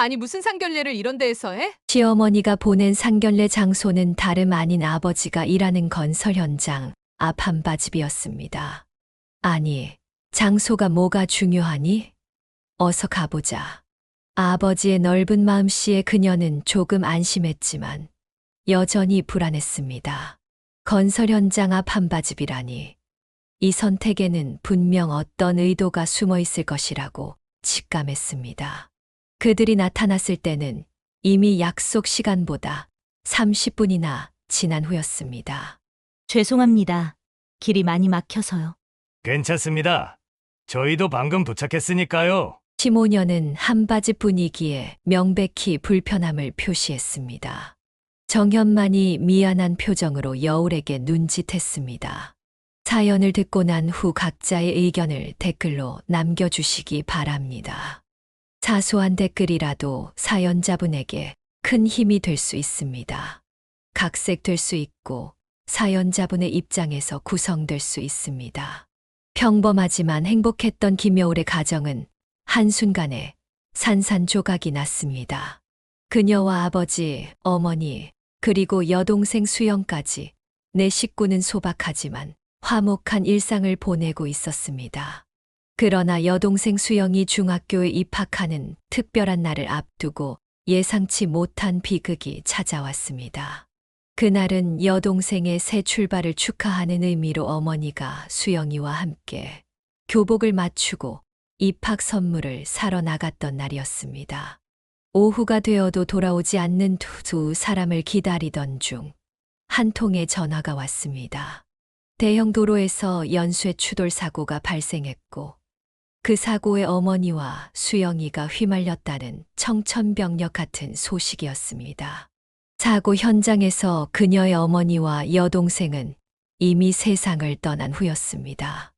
아니 무슨 상견례를 이런 데에서 해? 시어머니가 보낸 상견례 장소는 다름 아닌 아버지가 일하는 건설 현장 앞 한바집이었습니다. 아니, 장소가 뭐가 중요하니? 어서 가보자. 아버지의 넓은 마음씨에 그녀는 조금 안심했지만 여전히 불안했습니다. 건설 현장 앞 한바집이라니. 이 선택에는 분명 어떤 의도가 숨어 있을 것이라고 직감했습니다. 그들이 나타났을 때는 이미 약속 시간보다 30분이나 지난 후였습니다. 죄송합니다. 길이 많이 막혀서요. 괜찮습니다. 저희도 방금 도착했으니까요. 시모녀는 한바집 분위기에 명백히 불편함을 표시했습니다. 정현만이 미안한 표정으로 여울에게 눈짓했습니다. 사연을 듣고 난 후 각자의 의견을 댓글로 남겨주시기 바랍니다. 사소한 댓글이라도 사연자분에게 큰 힘이 될 수 있습니다. 각색될 수 있고 사연자분의 입장에서 구성될 수 있습니다. 평범하지만 행복했던 김여울의 가정은 한순간에 산산조각이 났습니다. 그녀와 아버지, 어머니, 그리고 여동생 수영까지 네 식구는 소박하지만 화목한 일상을 보내고 있었습니다. 그러나 여동생 수영이 중학교에 입학하는 특별한 날을 앞두고 예상치 못한 비극이 찾아왔습니다. 그날은 여동생의 새 출발을 축하하는 의미로 어머니가 수영이와 함께 교복을 맞추고 입학 선물을 사러 나갔던 날이었습니다. 오후가 되어도 돌아오지 않는 두 사람을 기다리던 중 한 통의 전화가 왔습니다. 대형 도로에서 연쇄 추돌 사고가 발생했고 그 사고에 어머니와 수영이가 휘말렸다는 청천벽력 같은 소식이었습니다. 사고 현장에서 그녀의 어머니와 여동생은 이미 세상을 떠난 후였습니다.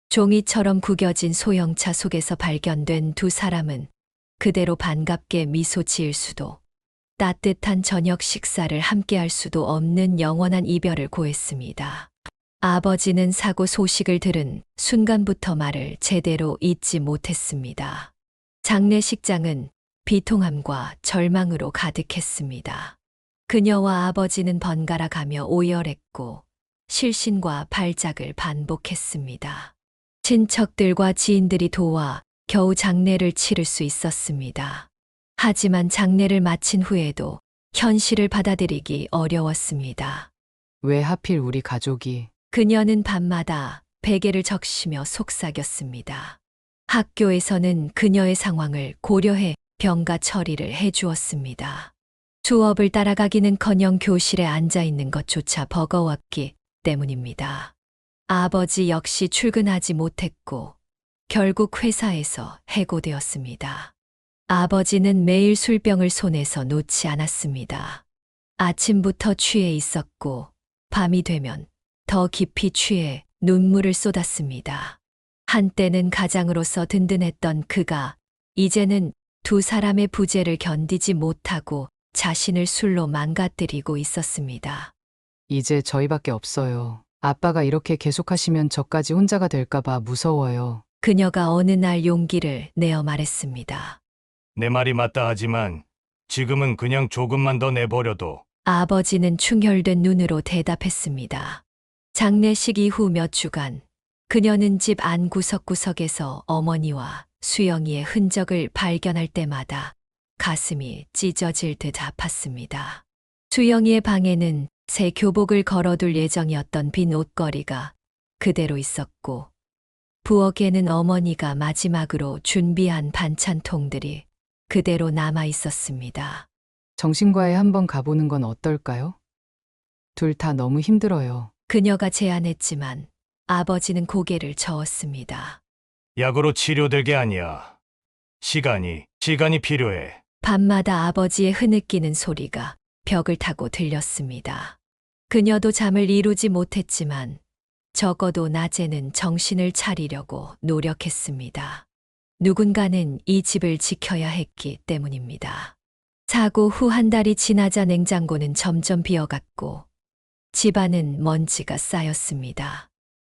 종이처럼 구겨진 소형차 속에서 발견된 두 사람은 그대로 반갑게 미소 지을 수도 따뜻한 저녁 식사를 함께할 수도 없는 영원한 이별을 고했습니다. 아버지는 사고 소식을 들은 순간부터 말을 제대로 잇지 못했습니다. 장례식장은 비통함과 절망으로 가득했습니다. 그녀와 아버지는 번갈아 가며 오열했고 실신과 발작을 반복했습니다. 친척들과 지인들이 도와 겨우 장례를 치를 수 있었습니다. 하지만 장례를 마친 후에도 현실을 받아들이기 어려웠습니다. 왜 하필 우리 가족이. 그녀는 밤마다 베개를 적시며 속삭였습니다. 학교에서는 그녀의 상황을 고려해 병가 처리를 해주었습니다. 수업을 따라가기는커녕 교실에 앉아 있는 것조차 버거웠기 때문입니다. 아버지 역시 출근하지 못했고 결국 회사에서 해고되었습니다. 아버지는 매일 술병을 손에서 놓지 않았습니다. 아침부터 취해 있었고 밤이 되면 더 깊이 취해 눈물을 쏟았습니다. 한때는 가장으로서 든든했던 그가 이제는 두 사람의 부재를 견디지 못하고 자신을 술로 망가뜨리고 있었습니다. 이제 저희밖에 없어요. 아빠가 이렇게 계속하시면 저까지 혼자가 될까봐 무서워요. 그녀가 어느 날 용기를 내어 말했습니다. 내 말이 맞다 하지만 지금은 그냥 조금만 더 내버려둬. 아버지는 충혈된 눈으로 대답했습니다. 장례식 이후 몇 주간 그녀는 집 안 구석구석에서 어머니와 수영이의 흔적을 발견할 때마다 가슴이 찢어질 듯 아팠습니다. 수영이의 방에는 새 교복을 걸어둘 예정이었던 빈 옷걸이가 그대로 있었고 부엌에는 어머니가 마지막으로 준비한 반찬통들이 그대로 남아 있었습니다. 정신과에 한번 가보는 건 어떨까요? 둘 다 너무 힘들어요. 그녀가 제안했지만 아버지는 고개를 저었습니다. 약으로 치료될 게 아니야. 시간이 필요해. 밤마다 아버지의 흐느끼는 소리가 벽을 타고 들렸습니다. 그녀도 잠을 이루지 못했지만 적어도 낮에는 정신을 차리려고 노력했습니다. 누군가는 이 집을 지켜야 했기 때문입니다. 사고 후 한 달이 지나자 냉장고는 점점 비어갔고 집안은 먼지가 쌓였습니다.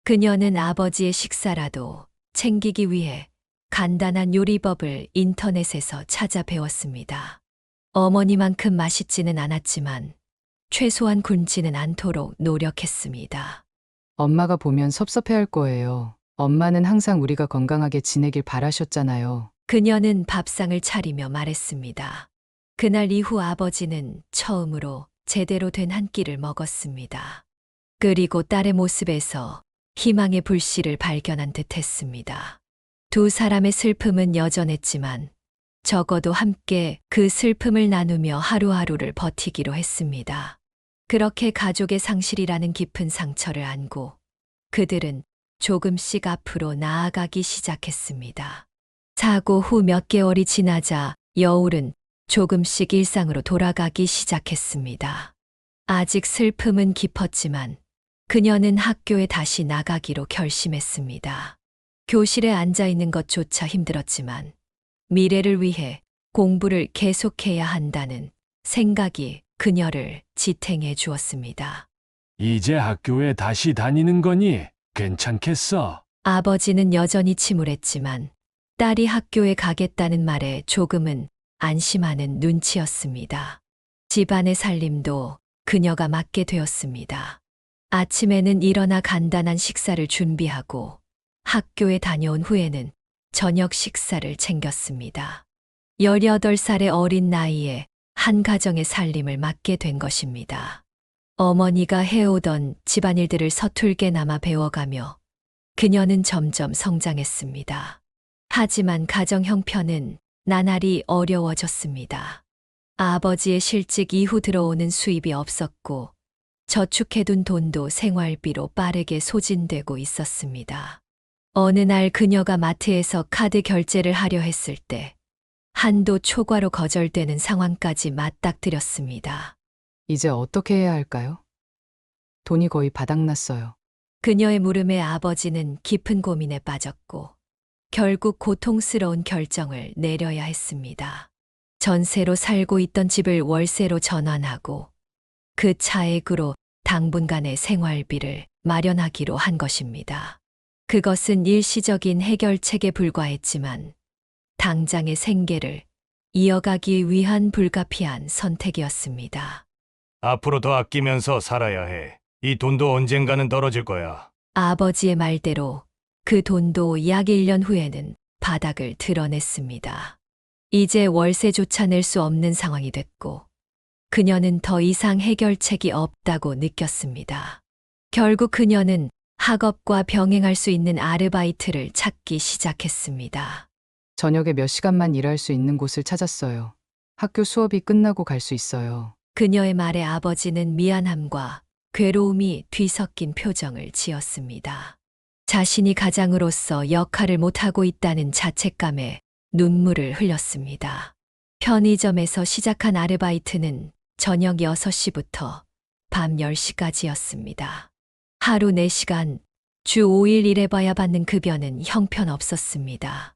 그녀는 아버지의 식사라도 챙기기 위해 간단한 요리법을 인터넷에서 찾아 배웠습니다. 어머니만큼 맛있지는 않았지만 최소한 굶지는 않도록 노력했습니다. 엄마가 보면 섭섭해할 거예요. 엄마는 항상 우리가 건강하게 지내길 바라셨잖아요. 그녀는 밥상을 차리며 말했습니다. 그날 이후 아버지는 처음으로 제대로 된 한 끼를 먹었습니다. 그리고 딸의 모습에서 희망의 불씨를 발견한 듯 했습니다. 두 사람의 슬픔은 여전했지만 적어도 함께 그 슬픔을 나누며 하루하루를 버티기로 했습니다. 그렇게 가족의 상실이라는 깊은 상처를 안고 그들은 조금씩 앞으로 나아가기 시작했습니다. 사고 후 몇 개월이 지나자 여울은 조금씩 일상으로 돌아가기 시작했습니다. 아직 슬픔은 깊었지만 그녀는 학교에 다시 나가기로 결심했습니다. 교실에 앉아 있는 것조차 힘들었지만 미래를 위해 공부를 계속해야 한다는 생각이 그녀를 지탱해 주었습니다. 이제 학교에 다시 다니는 거니 괜찮겠어. 아버지는 여전히 침울했지만 딸이 학교에 가겠다는 말에 조금은 안심하는 눈치였습니다. 집안의 살림도 그녀가 맡게 되었습니다. 아침에는 일어나 간단한 식사를 준비하고 학교에 다녀온 후에는 저녁 식사를 챙겼습니다. 18살의 어린 나이에 한 가정의 살림을 맡게 된 것입니다. 어머니가 해오던 집안일들을 서툴게나마 배워가며 그녀는 점점 성장했습니다. 하지만 가정 형편은 나날이 어려워졌습니다. 아버지의 실직 이후 들어오는 수입이 없었고 저축해둔 돈도 생활비로 빠르게 소진되고 있었습니다. 어느 날 그녀가 마트에서 카드 결제를 하려 했을 때 한도 초과로 거절되는 상황까지 맞닥뜨렸습니다. 이제 어떻게 해야 할까요? 돈이 거의 바닥났어요. 그녀의 물음에 아버지는 깊은 고민에 빠졌고 결국 고통스러운 결정을 내려야 했습니다. 전세로 살고 있던 집을 월세로 전환하고 그 차액으로 당분간의 생활비를 마련하기로 한 것입니다. 그것은 일시적인 해결책에 불과했지만 당장의 생계를 이어가기 위한 불가피한 선택이었습니다. 앞으로 더 아끼면서 살아야 해. 이 돈도 언젠가는 떨어질 거야. 아버지의 말대로 그 돈도 약 1년 후에는 바닥을 드러냈습니다. 이제 월세조차 낼 수 없는 상황이 됐고 그녀는 더 이상 해결책이 없다고 느꼈습니다. 결국 그녀는 학업과 병행할 수 있는 아르바이트를 찾기 시작했습니다. 저녁에 몇 시간만 일할 수 있는 곳을 찾았어요. 학교 수업이 끝나고 갈 수 있어요. 그녀의 말에 아버지는 미안함과 괴로움이 뒤섞인 표정을 지었습니다. 자신이 가장으로서 역할을 못하고 있다는 자책감에 눈물을 흘렸습니다. 편의점에서 시작한 아르바이트는 저녁 6시부터 밤 10시까지였습니다. 하루 4시간, 주 5일 일해봐야 받는 급여는 형편없었습니다.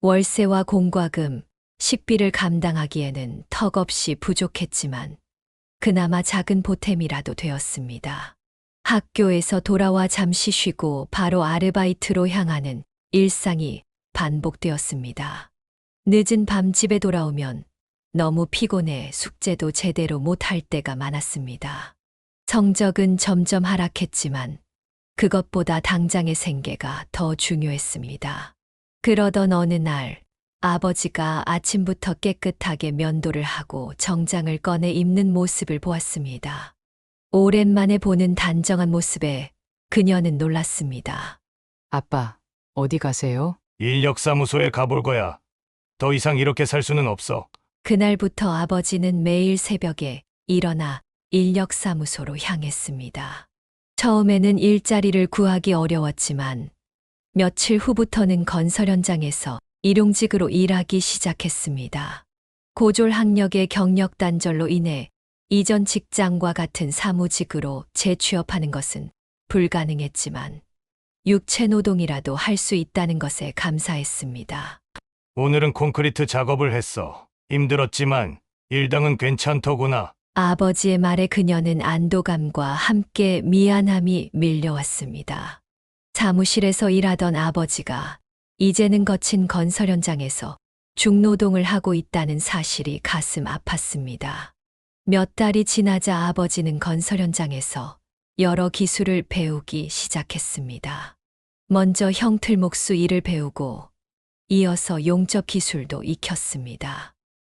월세와 공과금, 식비를 감당하기에는 턱없이 부족했지만 그나마 작은 보탬이라도 되었습니다. 학교에서 돌아와 잠시 쉬고 바로 아르바이트로 향하는 일상이 반복되었습니다. 늦은 밤 집에 돌아오면 너무 피곤해 숙제도 제대로 못할 때가 많았습니다. 성적은 점점 하락했지만 그것보다 당장의 생계가 더 중요했습니다. 그러던 어느 날 아버지가 아침부터 깨끗하게 면도를 하고 정장을 꺼내 입는 모습을 보았습니다. 오랜만에 보는 단정한 모습에 그녀는 놀랐습니다. 아빠, 어디 가세요? 인력사무소에 가볼 거야. 더 이상 이렇게 살 수는 없어. 그날부터 아버지는 매일 새벽에 일어나 인력사무소로 향했습니다. 처음에는 일자리를 구하기 어려웠지만 며칠 후부터는 건설 현장에서 일용직으로 일하기 시작했습니다. 고졸 학력의 경력 단절로 인해 이전 직장과 같은 사무직으로 재취업하는 것은 불가능했지만 육체 노동이라도 할 수 있다는 것에 감사했습니다. 오늘은 콘크리트 작업을 했어. 힘들었지만 일당은 괜찮더구나. 아버지의 말에 그녀는 안도감과 함께 미안함이 밀려왔습니다. 사무실에서 일하던 아버지가 이제는 거친 건설 현장에서 중노동을 하고 있다는 사실이 가슴 아팠습니다. 몇 달이 지나자 아버지는 건설 현장에서 여러 기술을 배우기 시작했습니다. 먼저 형틀목수 일을 배우고 이어서 용접 기술도 익혔습니다.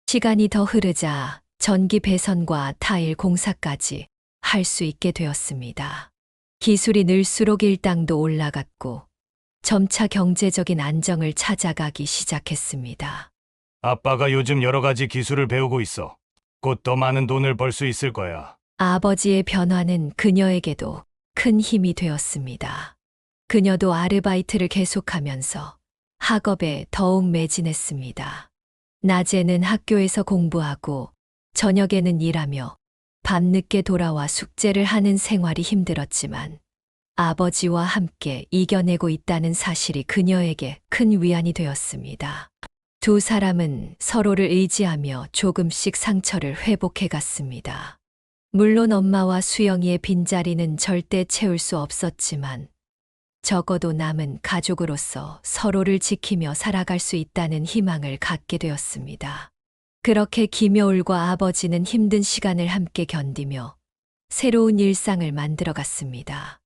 시간이 더 흐르자 전기 배선과 타일 공사까지 할 수 있게 되었습니다. 기술이 늘수록 일당도 올라갔고 점차 경제적인 안정을 찾아가기 시작했습니다. 아빠가 요즘 여러 가지 기술을 배우고 있어. 곧 더 많은 돈을 벌 수 있을 거야. 아버지의 변화는 그녀에게도 큰 힘이 되었습니다. 그녀도 아르바이트를 계속하면서 학업에 더욱 매진했습니다. 낮에는 학교에서 공부하고 저녁에는 일하며 밤늦게 돌아와 숙제를 하는 생활이 힘들었지만 아버지와 함께 이겨내고 있다는 사실이 그녀에게 큰 위안이 되었습니다. 두 사람은 서로를 의지하며 조금씩 상처를 회복해 갔습니다. 물론 엄마와 수영이의 빈자리는 절대 채울 수 없었지만 적어도 남은 가족으로서 서로를 지키며 살아갈 수 있다는 희망을 갖게 되었습니다. 그렇게 김여울과 아버지는 힘든 시간을 함께 견디며 새로운 일상을 만들어 갔습니다.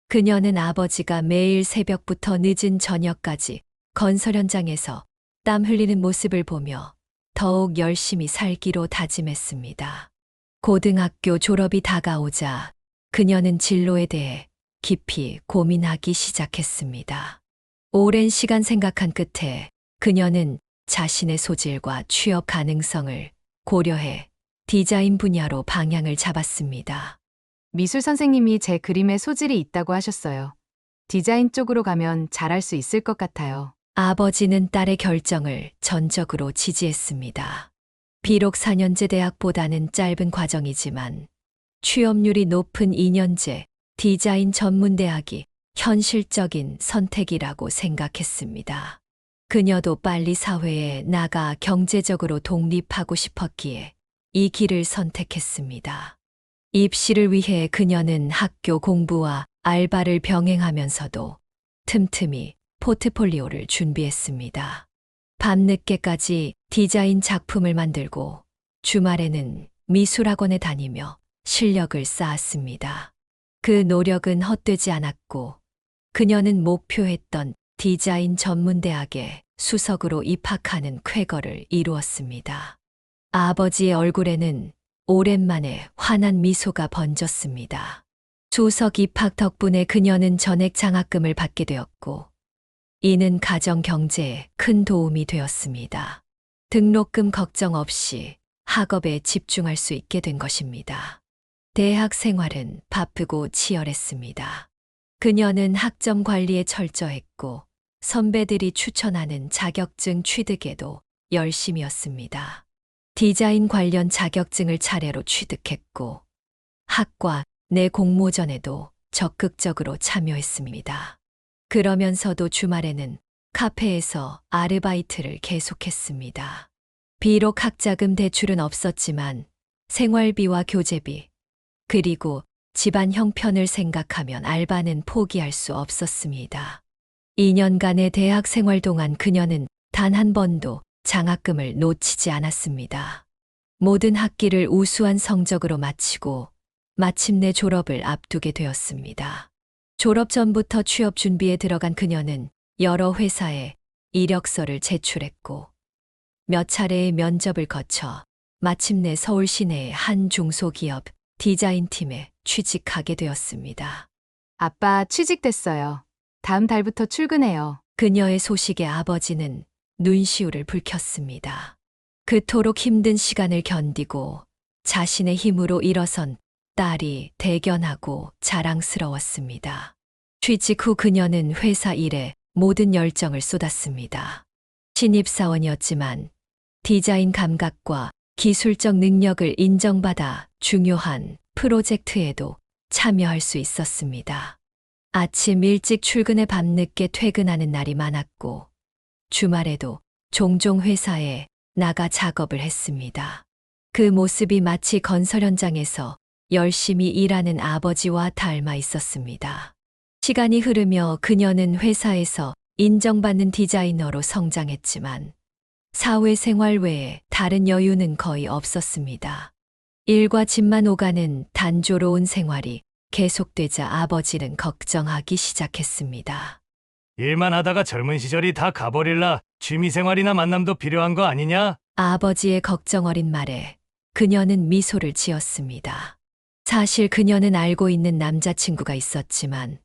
그녀는 아버지가 매일 새벽부터 늦은 저녁까지 건설 현장에서 땀 흘리는 모습을 보며 더욱 열심히 살기로 다짐했습니다. 고등학교 졸업이 다가오자 그녀는 진로에 대해 깊이 고민하기 시작했습니다. 오랜 시간 생각한 끝에 그녀는 자신의 소질과 취업 가능성을 고려해 디자인 분야로 방향을 잡았습니다. 미술 선생님이 제 그림에 소질이 있다고 하셨어요. 디자인 쪽으로 가면 잘할 수 있을 것 같아요. 아버지는 딸의 결정을 전적으로 지지했습니다. 비록 4년제 대학보다는 짧은 과정이지만 취업률이 높은 2년제 디자인 전문대학이 현실적인 선택이라고 생각했습니다. 그녀도 빨리 사회에 나가 경제적으로 독립하고 싶었기에 이 길을 선택했습니다. 입시를 위해 그녀는 학교 공부와 알바를 병행하면서도 틈틈이 포트폴리오를 준비했습니다. 밤늦게까지 디자인 작품을 만들고 주말에는 미술학원에 다니며 실력을 쌓았습니다. 그 노력은 헛되지 않았고 그녀는 목표했던 디자인 전문대학에 수석으로 입학하는 쾌거를 이루었습니다. 아버지의 얼굴에는 오랜만에 환한 미소가 번졌습니다. 수석 입학 덕분에 그녀는 전액 장학금을 받게 되었고 이는 가정 경제에 큰 도움이 되었습니다. 등록금 걱정 없이 학업에 집중할 수 있게 된 것입니다. 대학 생활은 바쁘고 치열했습니다. 그녀는 학점 관리에 철저했고 선배들이 추천하는 자격증 취득에도 열심이었습니다. 디자인 관련 자격증을 차례로 취득했고 학과 내 공모전에도 적극적으로 참여했습니다. 그러면서도 주말에는 카페에서 아르바이트를 계속했습니다. 비록 학자금 대출은 없었지만 생활비와 교재비, 그리고 집안 형편을 생각하면 알바는 포기할 수 없었습니다. 2년간의 대학 생활 동안 그녀는 단 한 번도 장학금을 놓치지 않았습니다. 모든 학기를 우수한 성적으로 마치고 마침내 졸업을 앞두게 되었습니다. 졸업 전부터 취업 준비에 들어간 그녀는 여러 회사에 이력서를 제출했고 몇 차례의 면접을 거쳐 마침내 서울 시내의 한 중소기업 디자인팀에 취직하게 되었습니다. 아빠 취직됐어요. 다음 달부터 출근해요. 그녀의 소식에 아버지는 눈시울을 붉혔습니다. 그토록 힘든 시간을 견디고 자신의 힘으로 일어선 딸이 대견하고 자랑스러웠습니다. 취직 후 그녀는 회사 일에 모든 열정을 쏟았습니다. 신입사원이었지만 디자인 감각과 기술적 능력을 인정받아 중요한 프로젝트에도 참여할 수 있었습니다. 아침 일찍 출근해 밤늦게 퇴근하는 날이 많았고 주말에도 종종 회사에 나가 작업을 했습니다. 그 모습이 마치 건설 현장에서 열심히 일하는 아버지와 닮아 있었습니다. 시간이 흐르며 그녀는 회사에서 인정받는 디자이너로 성장했지만 사회생활 외에 다른 여유는 거의 없었습니다. 일과 집만 오가는 단조로운 생활이 계속되자 아버지는 걱정하기 시작했습니다. 일만 하다가 젊은 시절이 다 가버릴라 취미생활이나 만남도 필요한 거 아니냐? 아버지의 걱정 어린 말에 그녀는 미소를 지었습니다. 사실 그녀는 알고 있는 남자친구가 있었지만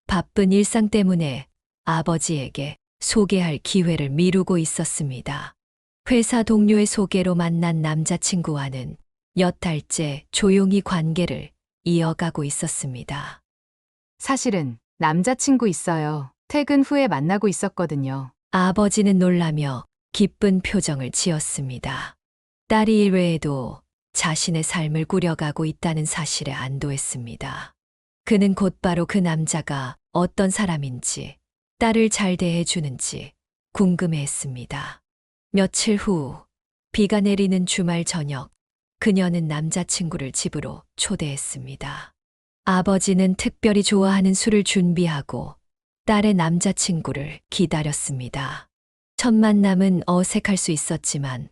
바쁜 일상 때문에 아버지에게 소개할 기회를 미루고 있었습니다. 회사 동료의 소개로 만난 남자친구와는 몇 달째 조용히 관계를 이어가고 있었습니다. 사실은 남자친구 있어요. 퇴근 후에 만나고 있었거든요. 아버지는 놀라며 기쁜 표정을 지었습니다. 딸이 일외에도 자신의 삶을 꾸려가고 있다는 사실에 안도했습니다. 그는 곧바로 그 남자가 어떤 사람인지, 딸을 잘 대해주는지 궁금해했습니다. 며칠 후, 비가 내리는 주말 저녁, 그녀는 남자친구를 집으로 초대했습니다. 아버지는 특별히 좋아하는 술을 준비하고 딸의 남자친구를 기다렸습니다. 첫 만남은 어색할 수 있었지만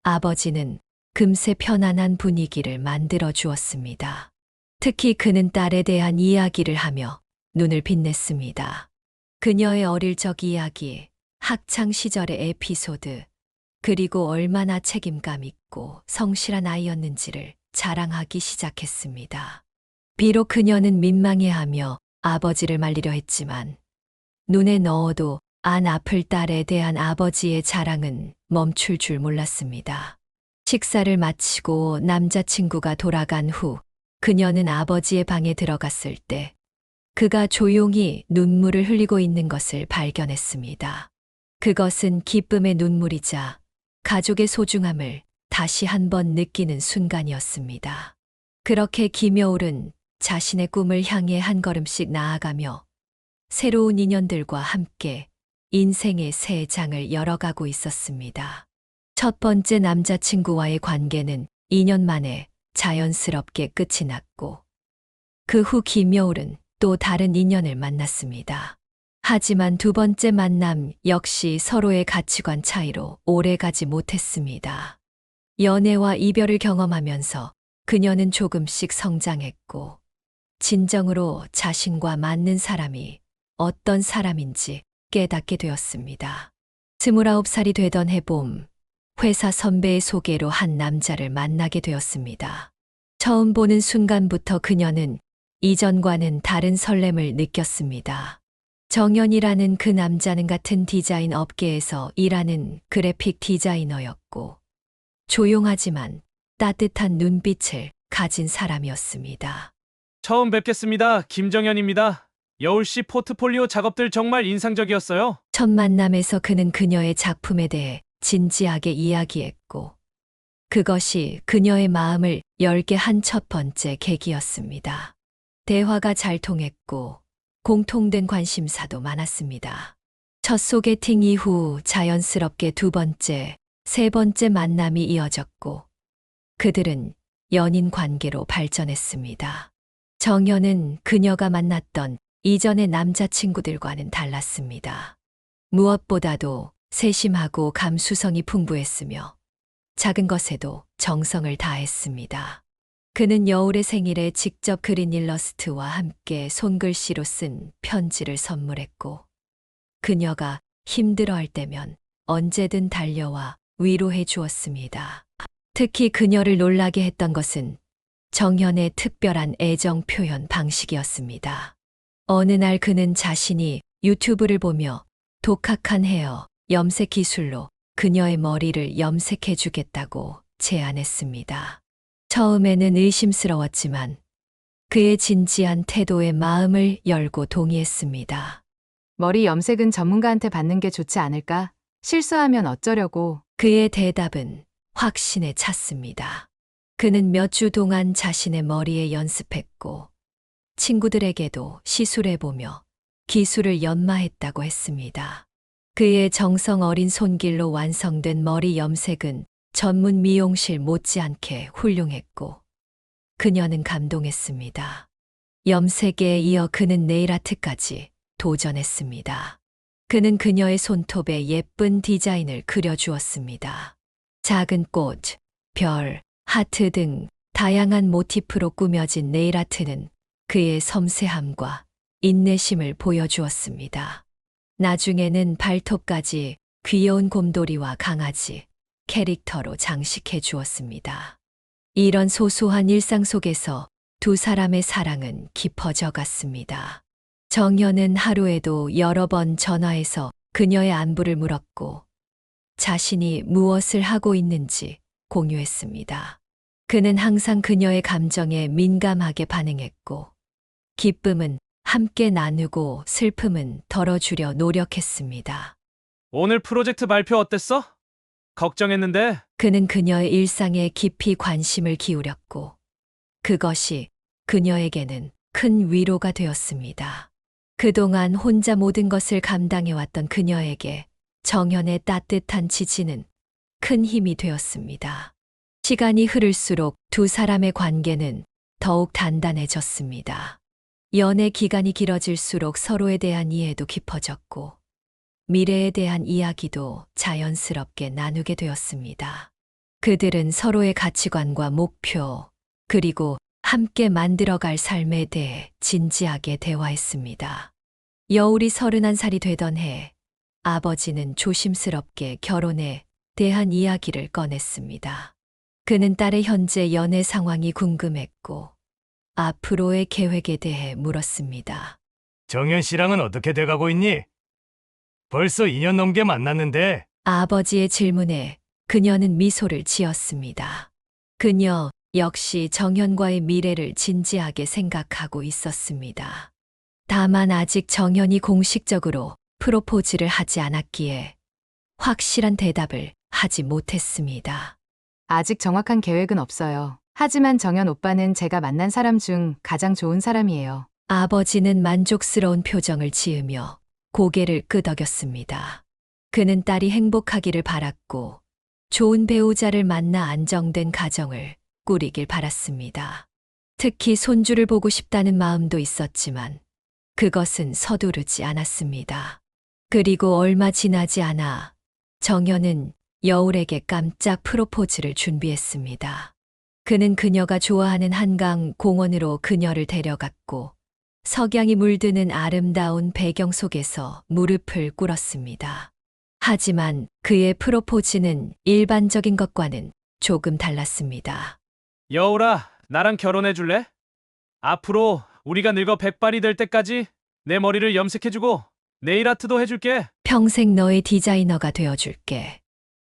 아버지는 금세 편안한 분위기를 만들어 주었습니다. 특히 그는 딸에 대한 이야기를 하며 눈을 빛냈습니다. 그녀의 어릴 적 이야기, 학창 시절의 에피소드, 그리고 얼마나 책임감 있고 성실한 아이였는지를 자랑하기 시작했습니다. 비록 그녀는 민망해하며 아버지를 말리려 했지만 눈에 넣어도 안 아플 딸에 대한 아버지의 자랑은 멈출 줄 몰랐습니다. 식사를 마치고 남자친구가 돌아간 후 그녀는 아버지의 방에 들어갔을 때 그가 조용히 눈물을 흘리고 있는 것을 발견했습니다. 그것은 기쁨의 눈물이자 가족의 소중함을 다시 한번 느끼는 순간이었습니다. 그렇게 김여울은 자신의 꿈을 향해 한 걸음씩 나아가며 새로운 인연들과 함께 인생의 새 장을 열어가고 있었습니다. 첫 번째 남자친구와의 관계는 2년 만에 자연스럽게 끝이 났고 그 후 김여울은 또 다른 인연을 만났습니다. 하지만 두 번째 만남 역시 서로의 가치관 차이로 오래가지 못했습니다. 연애와 이별을 경험하면서 그녀는 조금씩 성장했고 진정으로 자신과 맞는 사람이 어떤 사람인지 깨닫게 되었습니다. 29살이 되던 해봄, 회사 선배의 소개로 한 남자를 만나게 되었습니다. 처음 보는 순간부터 그녀는 이전과는 다른 설렘을 느꼈습니다. 정연이라는 그 남자는 같은 디자인 업계에서 일하는 그래픽 디자이너였고 조용하지만 따뜻한 눈빛을 가진 사람이었습니다. 처음 뵙겠습니다. 김정현입니다. 여울씨 포트폴리오 작업들 정말 인상적이었어요. 첫 만남에서 그는 그녀의 작품에 대해 진지하게 이야기했고 그것이 그녀의 마음을 열게 한 첫 번째 계기였습니다. 대화가 잘 통했고 공통된 관심사도 많았습니다. 첫 소개팅 이후 자연스럽게 두 번째, 세 번째 만남이 이어졌고 그들은 연인 관계로 발전했습니다. 정연은 그녀가 만났던 이전의 남자친구들과는 달랐습니다. 무엇보다도 세심하고 감수성이 풍부했으며 작은 것에도 정성을 다했습니다. 그는 여울의 생일에 직접 그린 일러스트와 함께 손글씨로 쓴 편지를 선물했고 그녀가 힘들어할 때면 언제든 달려와 위로해 주었습니다. 특히 그녀를 놀라게 했던 것은 정현의 특별한 애정 표현 방식이었습니다. 어느 날 그는 자신이 유튜브를 보며 독학한 헤어 염색 기술로 그녀의 머리를 염색해 주겠다고 제안했습니다. 처음에는 의심스러웠지만 그의 진지한 태도에 마음을 열고 동의했습니다. 머리 염색은 전문가한테 받는 게 좋지 않을까? 실수하면 어쩌려고. 그의 대답은 확신에 찼습니다. 그는 몇 주 동안 자신의 머리에 연습했고 친구들에게도 시술해보며 기술을 연마했다고 했습니다. 그의 정성 어린 손길로 완성된 머리 염색은 전문 미용실 못지않게 훌륭했고 그녀는 감동했습니다. 염색에 이어 그는 네일아트까지 도전했습니다. 그는 그녀의 손톱에 예쁜 디자인을 그려주었습니다. 작은 꽃, 별, 하트 등 다양한 모티프로 꾸며진 네일아트는 그의 섬세함과 인내심을 보여주었습니다. 나중에는 발톱까지 귀여운 곰돌이와 강아지, 캐릭터로 장식해 주었습니다. 이런 소소한 일상 속에서 두 사람의 사랑은 깊어져 갔습니다. 정연은 하루에도 여러 번 전화해서 그녀의 안부를 물었고 자신이 무엇을 하고 있는지 공유했습니다. 그는 항상 그녀의 감정에 민감하게 반응했고 기쁨은 함께 나누고 슬픔은 덜어주려 노력했습니다. 오늘 프로젝트 발표 어땠어? 걱정했는데. 그는 그녀의 일상에 깊이 관심을 기울였고 그것이 그녀에게는 큰 위로가 되었습니다. 그동안 혼자 모든 것을 감당해왔던 그녀에게 정연의 따뜻한 지지는 큰 힘이 되었습니다. 시간이 흐를수록 두 사람의 관계는 더욱 단단해졌습니다. 연애 기간이 길어질수록 서로에 대한 이해도 깊어졌고 미래에 대한 이야기도 자연스럽게 나누게 되었습니다. 그들은 서로의 가치관과 목표, 그리고 함께 만들어갈 삶에 대해 진지하게 대화했습니다. 여울이 31살이 되던 해, 아버지는 조심스럽게 결혼에 대한 이야기를 꺼냈습니다. 그는 딸의 현재 연애 상황이 궁금했고, 앞으로의 계획에 대해 물었습니다. 정연 씨랑은 어떻게 돼가고 있니? 벌써 2년 넘게 만났는데. 아버지의 질문에 그녀는 미소를 지었습니다. 그녀 역시 정연과의 미래를 진지하게 생각하고 있었습니다. 다만 아직 정연이 공식적으로 프로포즈를 하지 않았기에 확실한 대답을 하지 못했습니다. 아직 정확한 계획은 없어요. 하지만 정연 오빠는 제가 만난 사람 중 가장 좋은 사람이에요. 아버지는 만족스러운 표정을 지으며 고개를 끄덕였습니다. 그는 딸이 행복하기를 바랐고 좋은 배우자를 만나 안정된 가정을 꾸리길 바랐습니다. 특히 손주를 보고 싶다는 마음도 있었지만 그것은 서두르지 않았습니다. 그리고 얼마 지나지 않아 정연은 여울에게 깜짝 프로포즈를 준비했습니다. 그는 그녀가 좋아하는 한강 공원으로 그녀를 데려갔고 석양이 물드는 아름다운 배경 속에서 무릎을 꿇었습니다. 하지만 그의 프로포즈는 일반적인 것과는 조금 달랐습니다. 여울아, 나랑 결혼해 줄래? 앞으로 우리가 늙어 백발이 될 때까지 내 머리를 염색해주고 네일 아트도 해줄게. 평생 너의 디자이너가 되어줄게.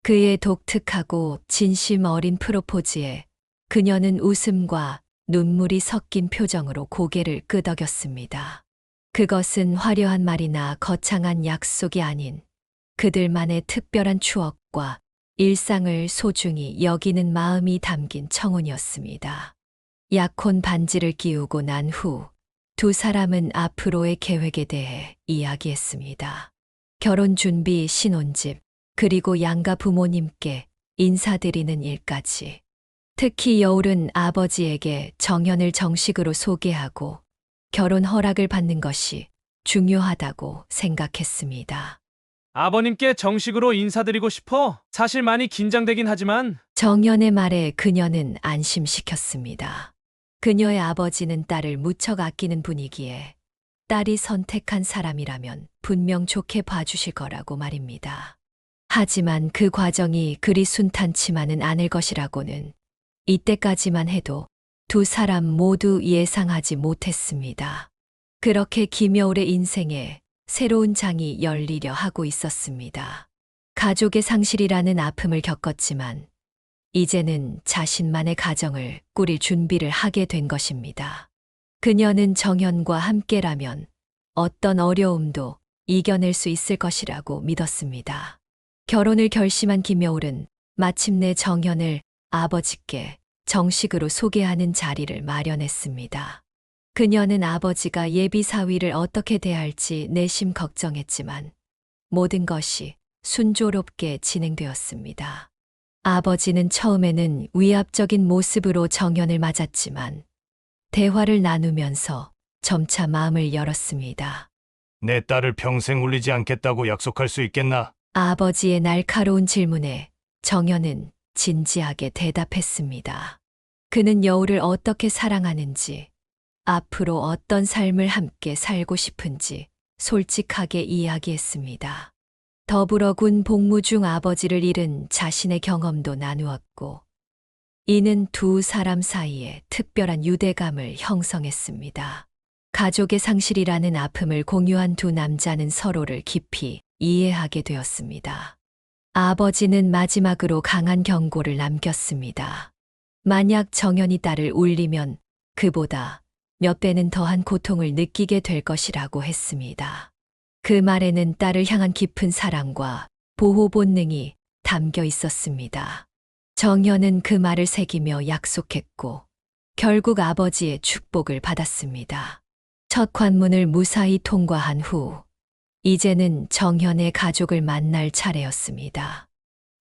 그의 독특하고 진심 어린 프로포즈에 그녀는 웃음과 눈물이 섞인 표정으로 고개를 끄덕였습니다. 그것은 화려한 말이나 거창한 약속이 아닌 그들만의 특별한 추억과 일상을 소중히 여기는 마음이 담긴 청혼이었습니다. 약혼 반지를 끼우고 난 후 두 사람은 앞으로의 계획에 대해 이야기했습니다. 결혼 준비, 신혼집, 그리고 양가 부모님께 인사드리는 일까지. 특히 여울은 아버지에게 정연을 정식으로 소개하고 결혼 허락을 받는 것이 중요하다고 생각했습니다. 아버님께 정식으로 인사드리고 싶어. 사실 많이 긴장되긴 하지만. 정연의 말에 그녀는 안심시켰습니다. 그녀의 아버지는 딸을 무척 아끼는 분이기에 딸이 선택한 사람이라면 분명 좋게 봐주실 거라고 말입니다. 하지만 그 과정이 그리 순탄치만은 않을 것이라고는 이때까지만 해도 두 사람 모두 예상하지 못했습니다. 그렇게 김여울의 인생에 새로운 장이 열리려 하고 있었습니다. 가족의 상실이라는 아픔을 겪었지만 이제는 자신만의 가정을 꾸릴 준비를 하게 된 것입니다. 그녀는 정연과 함께라면 어떤 어려움도 이겨낼 수 있을 것이라고 믿었습니다. 결혼을 결심한 김여울은 마침내 정연을 아버지께 정식으로 소개하는 자리를 마련했습니다. 그녀는 아버지가 예비 사위를 어떻게 대할지 내심 걱정했지만 모든 것이 순조롭게 진행되었습니다. 아버지는 처음에는 위압적인 모습으로 정연을 맞았지만 대화를 나누면서 점차 마음을 열었습니다. 내 딸을 평생 울리지 않겠다고 약속할 수 있겠나? 아버지의 날카로운 질문에 정연은 진지하게 대답했습니다. 그는 여우를 어떻게 사랑하는지, 앞으로 어떤 삶을 함께 살고 싶은지 솔직하게 이야기했습니다. 더불어 군 복무 중 아버지를 잃은 자신의 경험도 나누었고, 이는 두 사람 사이에 특별한 유대감을 형성했습니다. 가족의 상실이라는 아픔을 공유한 두 남자는 서로를 깊이 이해하게 되었습니다. 아버지는 마지막으로 강한 경고를 남겼습니다. 만약 정연이 딸을 울리면 그보다 몇 배는 더한 고통을 느끼게 될 것이라고 했습니다. 그 말에는 딸을 향한 깊은 사랑과 보호 본능이 담겨 있었습니다. 정연은 그 말을 새기며 약속했고, 결국 아버지의 축복을 받았습니다. 첫 관문을 무사히 통과한 후, 이제는 정현의 가족을 만날 차례였습니다.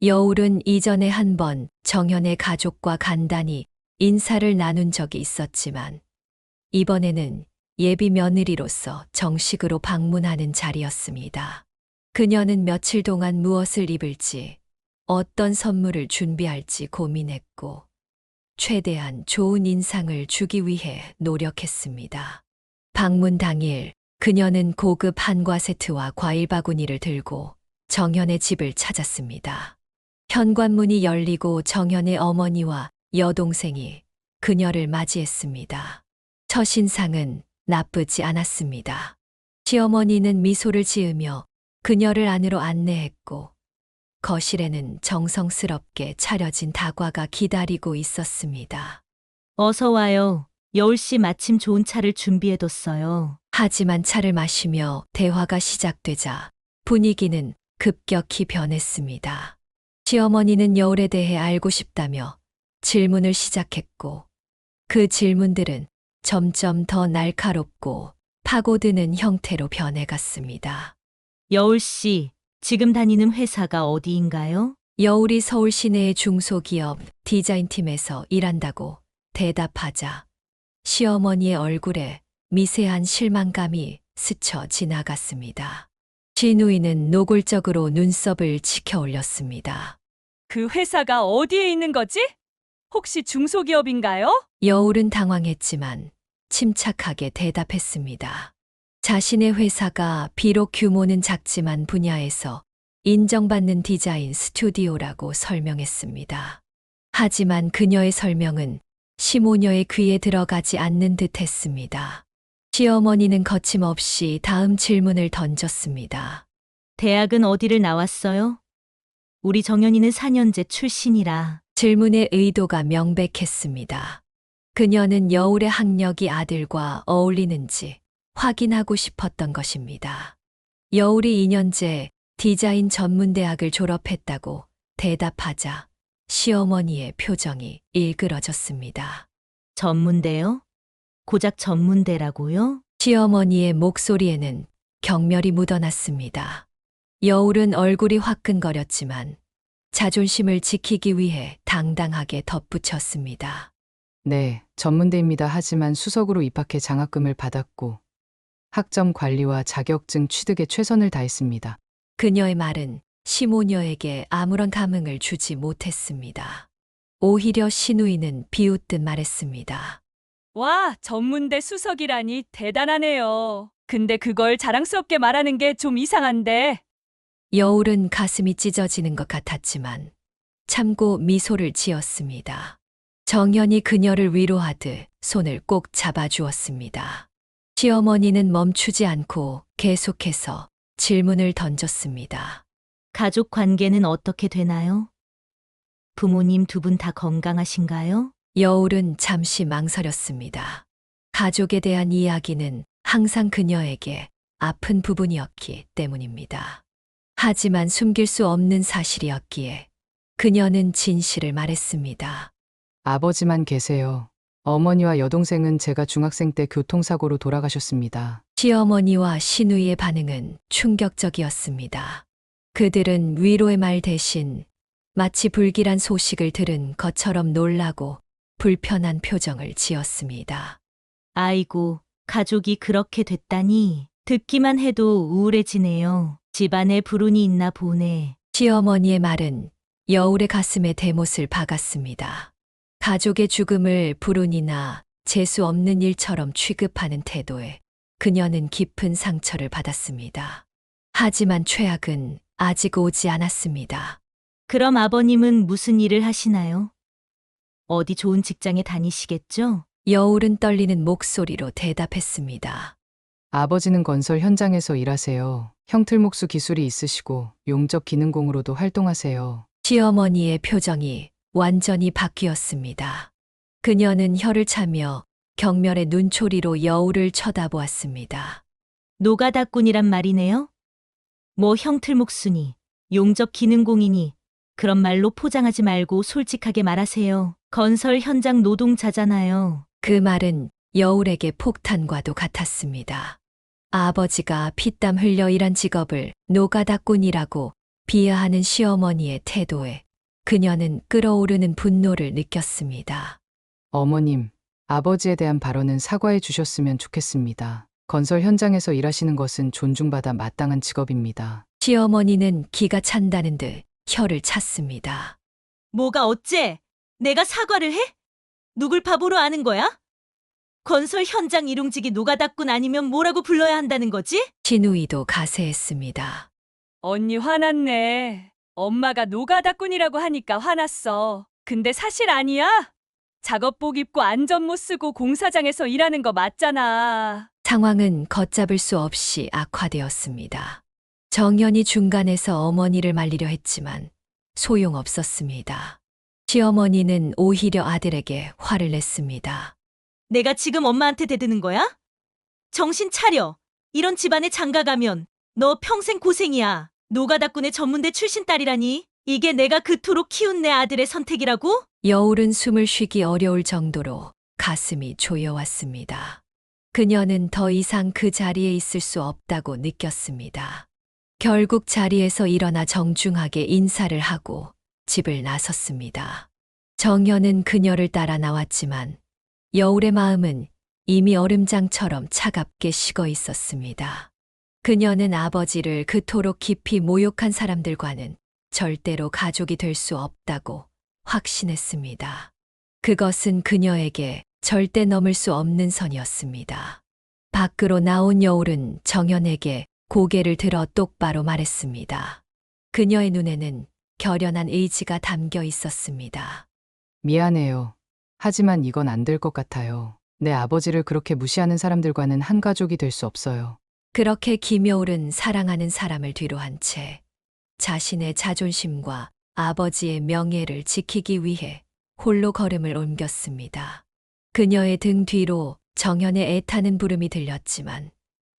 여울은 이전에 한 번 정현의 가족과 간단히 인사를 나눈 적이 있었지만, 이번에는 예비 며느리로서 정식으로 방문하는 자리였습니다. 그녀는 며칠 동안 무엇을 입을지, 어떤 선물을 준비할지 고민했고, 최대한 좋은 인상을 주기 위해 노력했습니다. 방문 당일, 그녀는 고급 한과 세트와 과일 바구니를 들고 정현의 집을 찾았습니다. 현관문이 열리고 정현의 어머니와 여동생이 그녀를 맞이했습니다. 첫인상은 나쁘지 않았습니다. 시어머니는 미소를 지으며 그녀를 안으로 안내했고, 거실에는 정성스럽게 차려진 다과가 기다리고 있었습니다. 어서 와요. 여울 씨 마침 좋은 차를 준비해뒀어요. 하지만 차를 마시며 대화가 시작되자 분위기는 급격히 변했습니다. 시어머니는 여울에 대해 알고 싶다며 질문을 시작했고, 그 질문들은 점점 더 날카롭고 파고드는 형태로 변해갔습니다. 여울 씨, 지금 다니는 회사가 어디인가요? 여울이 서울 시내의 중소기업 디자인팀에서 일한다고 대답하자 시어머니의 얼굴에 미세한 실망감이 스쳐 지나갔습니다. 시누이는 노골적으로 눈썹을 치켜 올렸습니다. 그 회사가 어디에 있는 거지? 혹시 중소기업인가요? 여울은 당황했지만 침착하게 대답했습니다. 자신의 회사가 비록 규모는 작지만 분야에서 인정받는 디자인 스튜디오라고 설명했습니다. 하지만 그녀의 설명은 시모녀의 귀에 들어가지 않는 듯 했습니다. 시어머니는 거침없이 다음 질문을 던졌습니다. 대학은 어디를 나왔어요? 우리 정연이는 4년제 출신이라. 질문의 의도가 명백했습니다. 그녀는 여울의 학력이 아들과 어울리는지 확인하고 싶었던 것입니다. 여울이 2년제 디자인 전문대학을 졸업했다고 대답하자 시어머니의 표정이 일그러졌습니다. 전문대요? 고작 전문대라고요? 시어머니의 목소리에는 경멸이 묻어났습니다. 여울은 얼굴이 화끈거렸지만 자존심을 지키기 위해 당당하게 덧붙였습니다. 네, 전문대입니다. 하지만 수석으로 입학해 장학금을 받았고 학점 관리와 자격증 취득에 최선을 다했습니다. 그녀의 말은 시모녀에게 아무런 감흥을 주지 못했습니다. 오히려 시누이는 비웃듯 말했습니다. 와, 전문대 수석이라니 대단하네요. 근데 그걸 자랑스럽게 말하는 게 좀 이상한데. 여울은 가슴이 찢어지는 것 같았지만 참고 미소를 지었습니다. 정연이 그녀를 위로하듯 손을 꼭 잡아주었습니다. 시어머니는 멈추지 않고 계속해서 질문을 던졌습니다. 가족 관계는 어떻게 되나요? 부모님 두 분 다 건강하신가요? 여울은 잠시 망설였습니다. 가족에 대한 이야기는 항상 그녀에게 아픈 부분이었기 때문입니다. 하지만 숨길 수 없는 사실이었기에 그녀는 진실을 말했습니다. 아버지만 계세요. 어머니와 여동생은 제가 중학생 때 교통사고로 돌아가셨습니다. 시어머니와 시누이의 반응은 충격적이었습니다. 그들은 위로의 말 대신 마치 불길한 소식을 들은 것처럼 놀라고 불편한 표정을 지었습니다. 아이고, 가족이 그렇게 됐다니. 듣기만 해도 우울해지네요. 집안에 불운이 있나 보네. 시어머니의 말은 여울의 가슴에 대못을 박았습니다. 가족의 죽음을 불운이나 재수 없는 일처럼 취급하는 태도에 그녀는 깊은 상처를 받았습니다. 하지만 최악은 아직 오지 않았습니다. 그럼 아버님은 무슨 일을 하시나요? 어디 좋은 직장에 다니시겠죠? 여울은 떨리는 목소리로 대답했습니다. 아버지는 건설 현장에서 일하세요. 형틀목수 기술이 있으시고 용접 기능공으로도 활동하세요. 시어머니의 표정이 완전히 바뀌었습니다. 그녀는 혀를 차며 경멸의 눈초리로 여울을 쳐다보았습니다. 노가다꾼이란 말이네요? 뭐 형틀목수니, 용접 기능공이니, 그런 말로 포장하지 말고 솔직하게 말하세요. 건설 현장 노동자잖아요. 그 말은 여울에게 폭탄과도 같았습니다. 아버지가 피땀 흘려 일한 직업을 노가다꾼이라고 비하하는 시어머니의 태도에 그녀는 끓어오르는 분노를 느꼈습니다. 어머님, 아버지에 대한 발언은 사과해 주셨으면 좋겠습니다. 건설 현장에서 일하시는 것은 존중받아 마땅한 직업입니다. 시어머니는 기가 찬다는 듯 혀를 찼습니다. 뭐가 어째? 내가 사과를 해? 누굴 바보로 아는 거야? 건설 현장 일용직이 노가다꾼 아니면 뭐라고 불러야 한다는 거지? 신우이도 가세했습니다. 언니 화났네. 엄마가 노가다꾼이라고 하니까 화났어. 근데 사실 아니야? 작업복 입고 안전모 쓰고 공사장에서 일하는 거 맞잖아. 상황은 걷잡을 수 없이 악화되었습니다. 정연이 중간에서 어머니를 말리려 했지만 소용없었습니다. 시어머니는 오히려 아들에게 화를 냈습니다. 내가 지금 엄마한테 대드는 거야? 정신 차려. 이런 집안에 장가가면 너 평생 고생이야. 노가다꾼의 전문대 출신 딸이라니. 이게 내가 그토록 키운 내 아들의 선택이라고? 여울은 숨을 쉬기 어려울 정도로 가슴이 조여왔습니다. 그녀는 더 이상 그 자리에 있을 수 없다고 느꼈습니다. 결국 자리에서 일어나 정중하게 인사를 하고 집을 나섰습니다. 정연은 그녀를 따라 나왔지만 여울의 마음은 이미 얼음장처럼 차갑게 식어 있었습니다. 그녀는 아버지를 그토록 깊이 모욕한 사람들과는 절대로 가족이 될 수 없다고 확신했습니다. 그것은 그녀에게 절대 넘을 수 없는 선이었습니다. 밖으로 나온 여울은 정연에게 고개를 들어 똑바로 말했습니다. 그녀의 눈에는 결연한 의지가 담겨 있었습니다. 미안해요. 하지만 이건 안 될 것 같아요. 내 아버지를 그렇게 무시하는 사람들과는 한 가족이 될 수 없어요. 그렇게 김여울은 사랑하는 사람을 뒤로 한 채 자신의 자존심과 아버지의 명예를 지키기 위해 홀로 걸음을 옮겼습니다. 그녀의 등 뒤로 정연의 애타는 부름이 들렸지만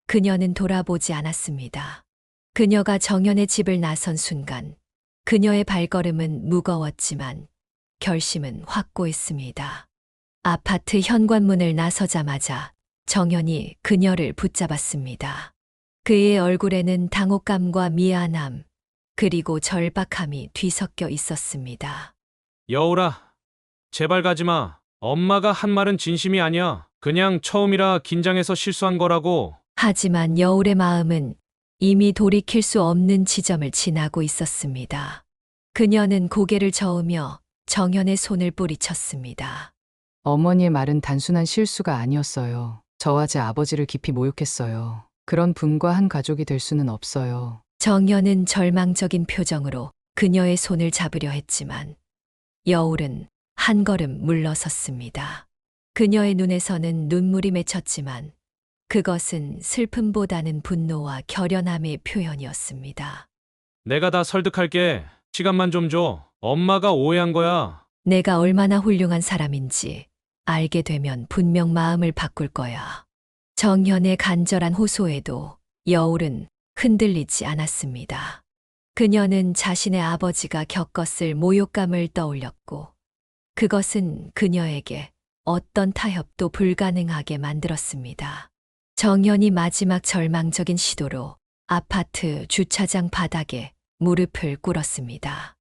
그녀는 돌아보지 않았습니다. 그녀가 정연의 집을 나선 순간 그녀의 발걸음은 무거웠지만 결심은 확고했습니다. 아파트 현관문을 나서자마자 정연이 그녀를 붙잡았습니다. 그의 얼굴에는 당혹감과 미안함, 그리고 절박함이 뒤섞여 있었습니다. 여울아, 제발 가지 마. 엄마가 한 말은 진심이 아니야. 그냥 처음이라 긴장해서 실수한 거라고. 하지만 여울의 마음은 이미 돌이킬 수 없는 지점을 지나고 있었습니다. 그녀는 고개를 저으며 정연의 손을 뿌리쳤습니다. 어머니의 말은 단순한 실수가 아니었어요. 저와 제 아버지를 깊이 모욕했어요. 그런 분과 한 가족이 될 수는 없어요. 정연은 절망적인 표정으로 그녀의 손을 잡으려 했지만 여울은 한 걸음 물러섰습니다. 그녀의 눈에서는 눈물이 맺혔지만 그것은 슬픔보다는 분노와 결연함의 표현이었습니다. 내가 다 설득할게. 시간만 좀 줘. 엄마가 오해한 거야. 내가 얼마나 훌륭한 사람인지 알게 되면 분명 마음을 바꿀 거야. 정연의 간절한 호소에도 여울은 흔들리지 않았습니다. 그녀는 자신의 아버지가 겪었을 모욕감을 떠올렸고 그것은 그녀에게 어떤 타협도 불가능하게 만들었습니다. 정연이 마지막 절망적인 시도로 아파트 주차장 바닥에 무릎을 꿇었습니다.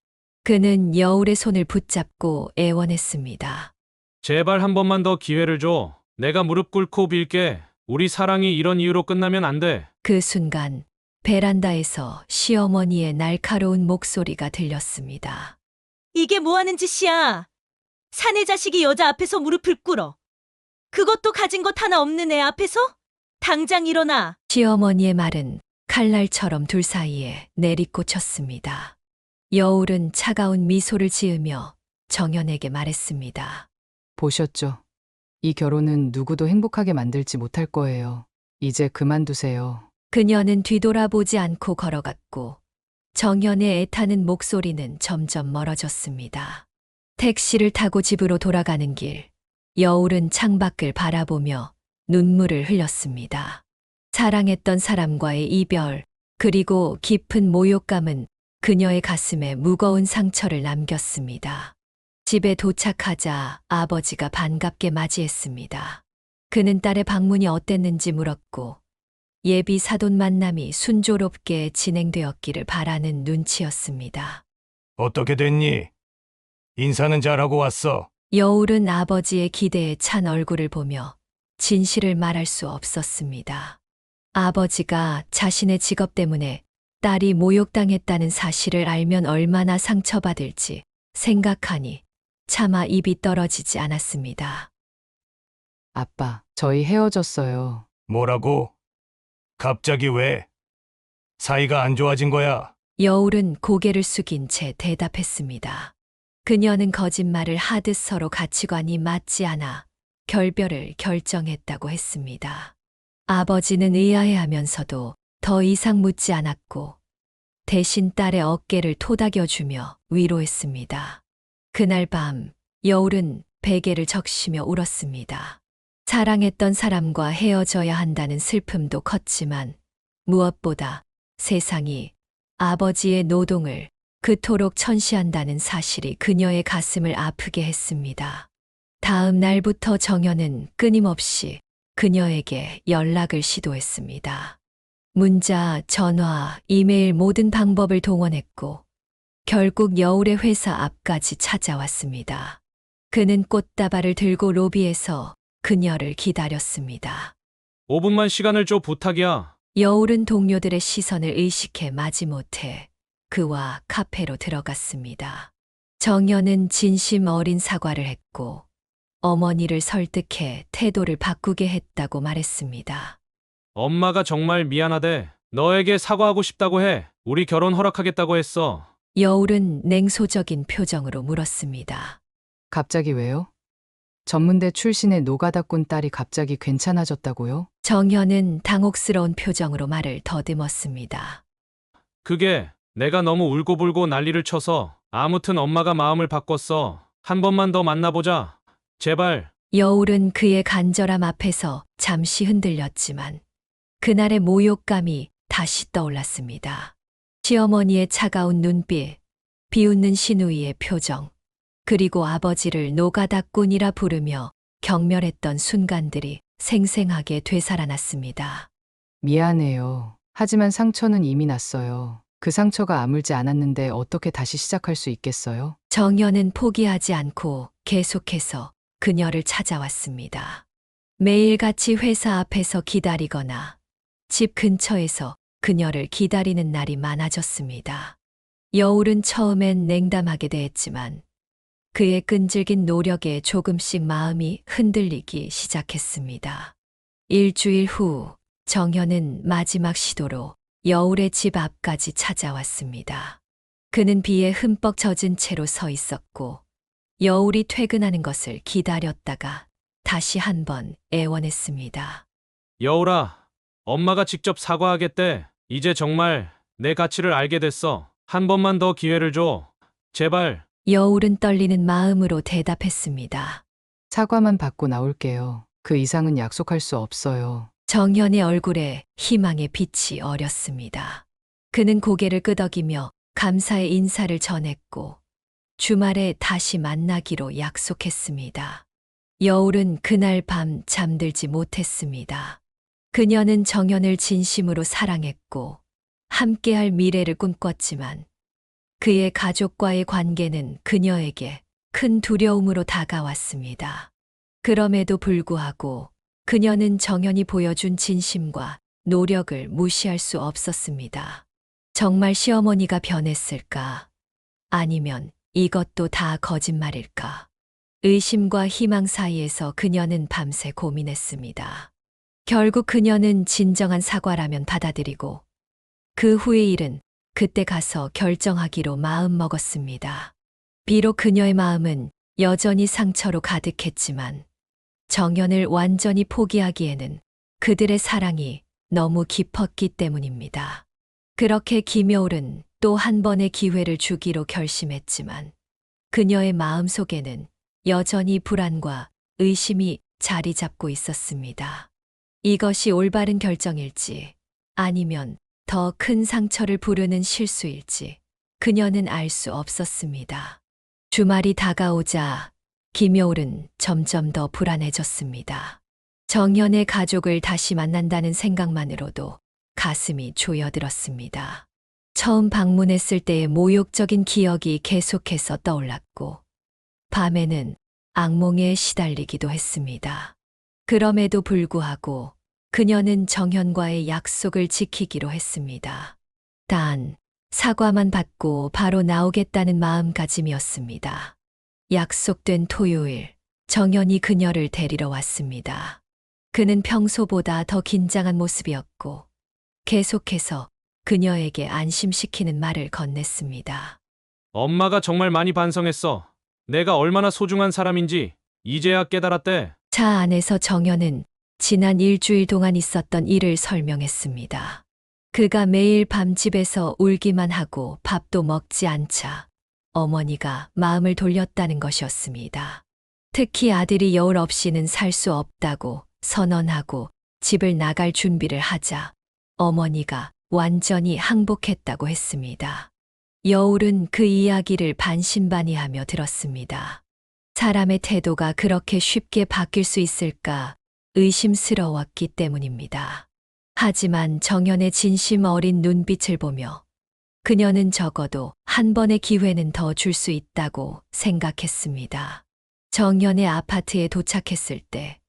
그는 여울의 손을 붙잡고 애원했습니다. 제발 한 번만 더 기회를 줘. 내가 무릎 꿇고 빌게. 우리 사랑이 이런 이유로 끝나면 안 돼. 그 순간 베란다에서 시어머니의 날카로운 목소리가 들렸습니다. 이게 뭐 하는 짓이야? 사내 자식이 여자 앞에서 무릎을 꿇어. 그것도 가진 것 하나 없는 애 앞에서? 당장 일어나. 시어머니의 말은 칼날처럼 둘 사이에 내리꽂혔습니다. 여울은 차가운 미소를 지으며 정연에게 말했습니다. 보셨죠? 이 결혼은 누구도 행복하게 만들지 못할 거예요. 이제 그만두세요. 그녀는 뒤돌아보지 않고 걸어갔고 정연의 애타는 목소리는 점점 멀어졌습니다. 택시를 타고 집으로 돌아가는 길, 여울은 창밖을 바라보며 눈물을 흘렸습니다. 사랑했던 사람과의 이별, 그리고 깊은 모욕감은 그녀의 가슴에 무거운 상처를 남겼습니다. 집에 도착하자 아버지가 반갑게 맞이했습니다. 그는 딸의 방문이 어땠는지 물었고 예비 사돈 만남이 순조롭게 진행되었기를 바라는 눈치였습니다. 어떻게 됐니? 인사는 잘하고 왔어. 여울은 아버지의 기대에 찬 얼굴을 보며 진실을 말할 수 없었습니다. 아버지가 자신의 직업 때문에 딸이 모욕당했다는 사실을 알면 얼마나 상처받을지 생각하니 차마 입이 떨어지지 않았습니다. 아빠, 저희 헤어졌어요. 뭐라고? 갑자기 왜? 사이가 안 좋아진 거야? 여울은 고개를 숙인 채 대답했습니다. 그녀는 거짓말을 하듯 서로 가치관이 맞지 않아 결별을 결정했다고 했습니다. 아버지는 의아해하면서도 더 이상 묻지 않았고 대신 딸의 어깨를 토닥여주며 위로했습니다. 그날 밤 여울은 베개를 적시며 울었습니다. 사랑했던 사람과 헤어져야 한다는 슬픔도 컸지만 무엇보다 세상이 아버지의 노동을 그토록 천시한다는 사실이 그녀의 가슴을 아프게 했습니다. 다음 날부터 정연은 끊임없이 그녀에게 연락을 시도했습니다. 문자, 전화, 이메일 모든 방법을 동원했고 결국 여울의 회사 앞까지 찾아왔습니다. 그는 꽃다발을 들고 로비에서 그녀를 기다렸습니다. 5분만 시간을 줘 부탁이야. 여울은 동료들의 시선을 의식해 마지못해 그와 카페로 들어갔습니다. 정연은 진심 어린 사과를 했고 어머니를 설득해 태도를 바꾸게 했다고 말했습니다. 엄마가 정말 미안하대. 너에게 사과하고 싶다고 해. 우리 결혼 허락하겠다고 했어. 여울은 냉소적인 표정으로 물었습니다. 갑자기 왜요? 전문대 출신의 노가다꾼 딸이 갑자기 괜찮아졌다고요? 정연은 당혹스러운 표정으로 말을 더듬었습니다. 그게 내가 너무 울고불고 난리를 쳐서 아무튼 엄마가 마음을 바꿨어. 한 번만 더 만나보자. 제발. 여울은 그의 간절함 앞에서 잠시 흔들렸지만 그날의 모욕감이 다시 떠올랐습니다. 시어머니의 차가운 눈빛, 비웃는 시누이의 표정, 그리고 아버지를 노가다꾼이라 부르며 경멸했던 순간들이 생생하게 되살아났습니다. 미안해요. 하지만 상처는 이미 났어요. 그 상처가 아물지 않았는데 어떻게 다시 시작할 수 있겠어요? 정연은 포기하지 않고 계속해서 그녀를 찾아왔습니다. 매일같이 회사 앞에서 기다리거나 집 근처에서 그녀를 기다리는 날이 많아졌습니다. 여울은 처음엔 냉담하게 대했지만 그의 끈질긴 노력에 조금씩 마음이 흔들리기 시작했습니다. 일주일 후 정현은 마지막 시도로 여울의 집 앞까지 찾아왔습니다. 그는 비에 흠뻑 젖은 채로 서 있었고 여울이 퇴근하는 것을 기다렸다가 다시 한번 애원했습니다. 여울아, 엄마가 직접 사과하겠대. 이제 정말 내 가치를 알게 됐어. 한 번만 더 기회를 줘. 제발. 여울은 떨리는 마음으로 대답했습니다. 사과만 받고 나올게요. 그 이상은 약속할 수 없어요. 정현의 얼굴에 희망의 빛이 어렸습니다. 그는 고개를 끄덕이며 감사의 인사를 전했고 주말에 다시 만나기로 약속했습니다. 여울은 그날 밤 잠들지 못했습니다. 그녀는 정현을 진심으로 사랑했고 함께할 미래를 꿈꿨지만 그의 가족과의 관계는 그녀에게 큰 두려움으로 다가왔습니다. 그럼에도 불구하고 그녀는 정연이 보여준 진심과 노력을 무시할 수 없었습니다. 정말 시어머니가 변했을까? 아니면 이것도 다 거짓말일까? 의심과 희망 사이에서 그녀는 밤새 고민했습니다. 결국 그녀는 진정한 사과라면 받아들이고 그 후의 일은 그때 가서 결정하기로 마음먹었습니다. 비록 그녀의 마음은 여전히 상처로 가득했지만 정연을 완전히 포기하기에는 그들의 사랑이 너무 깊었기 때문입니다. 그렇게 김여울은 또 한 번의 기회를 주기로 결심했지만 그녀의 마음속에는 여전히 불안과 의심이 자리 잡고 있었습니다. 이것이 올바른 결정일지 아니면 더 큰 상처를 부르는 실수일지 그녀는 알 수 없었습니다. 주말이 다가오자 김여울은 점점 더 불안해졌습니다. 정연의 가족을 다시 만난다는 생각만으로도 가슴이 조여들었습니다. 처음 방문했을 때의 모욕적인 기억이 계속해서 떠올랐고 밤에는 악몽에 시달리기도 했습니다. 그럼에도 불구하고 그녀는 정현과의 약속을 지키기로 했습니다. 단, 사과만 받고 바로 나오겠다는 마음가짐이었습니다. 약속된 토요일, 정연이 그녀를 데리러 왔습니다. 그는 평소보다 더 긴장한 모습이었고 계속해서 그녀에게 안심시키는 말을 건넸습니다. 엄마가 정말 많이 반성했어. 내가 얼마나 소중한 사람인지 이제야 깨달았대. 차 안에서 정연은 지난 일주일 동안 있었던 일을 설명했습니다. 그가 매일 밤 집에서 울기만 하고 밥도 먹지 않자 어머니가 마음을 돌렸다는 것이었습니다. 특히 아들이 여울 없이는 살 수 없다고 선언하고 집을 나갈 준비를 하자 어머니가 완전히 항복했다고 했습니다. 여울은 그 이야기를 반신반의하며 들었습니다. 사람의 태도가 그렇게 쉽게 바뀔 수 있을까 의심스러웠기 때문입니다. 하지만 정연의 진심 어린 눈빛을 보며 그녀는 적어도 한 번의 기회는 더 줄 수 있다고 생각했습니다. 정연의 아파트에 도착했을 때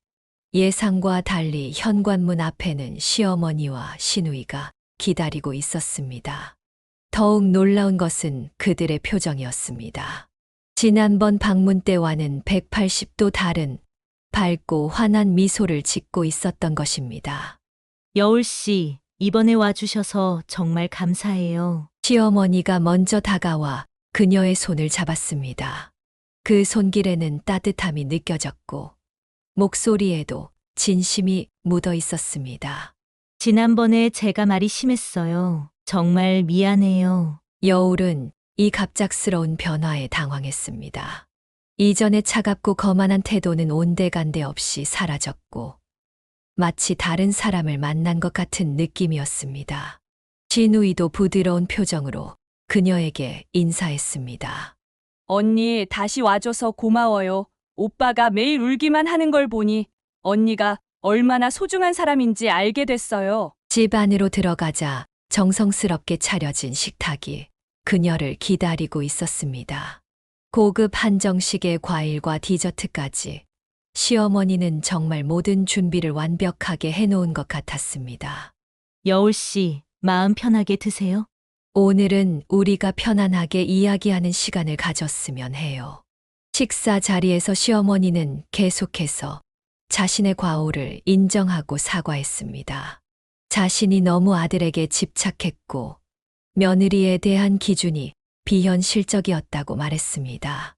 예상과 달리 현관문 앞에는 시어머니와 시누이가 기다리고 있었습니다. 더욱 놀라운 것은 그들의 표정이었습니다. 지난번 방문 때와는 180도 다른 밝고 환한 미소를 짓고 있었던 것입니다. 여울 씨, 이번에 와주셔서 정말 감사해요. 시어머니가 먼저 다가와 그녀의 손을 잡았습니다. 그 손길에는 따뜻함이 느껴졌고 목소리에도 진심이 묻어 있었습니다. 지난번에 제가 말이 심했어요. 정말 미안해요. 여울은 이 갑작스러운 변화에 당황했습니다. 이전의 차갑고 거만한 태도는 온데간데 없이 사라졌고 마치 다른 사람을 만난 것 같은 느낌이었습니다. 진우이도 부드러운 표정으로 그녀에게 인사했습니다. 언니 다시 와줘서 고마워요. 오빠가 매일 울기만 하는 걸 보니 언니가 얼마나 소중한 사람인지 알게 됐어요. 집 안으로 들어가자 정성스럽게 차려진 식탁이 그녀를 기다리고 있었습니다. 고급 한정식의 과일과 디저트까지 시어머니는 정말 모든 준비를 완벽하게 해놓은 것 같았습니다. 여울 씨, 마음 편하게 드세요. 오늘은 우리가 편안하게 이야기하는 시간을 가졌으면 해요. 식사 자리에서 시어머니는 계속해서 자신의 과오를 인정하고 사과했습니다. 자신이 너무 아들에게 집착했고 며느리에 대한 기준이 비현실적이었다고 말했습니다.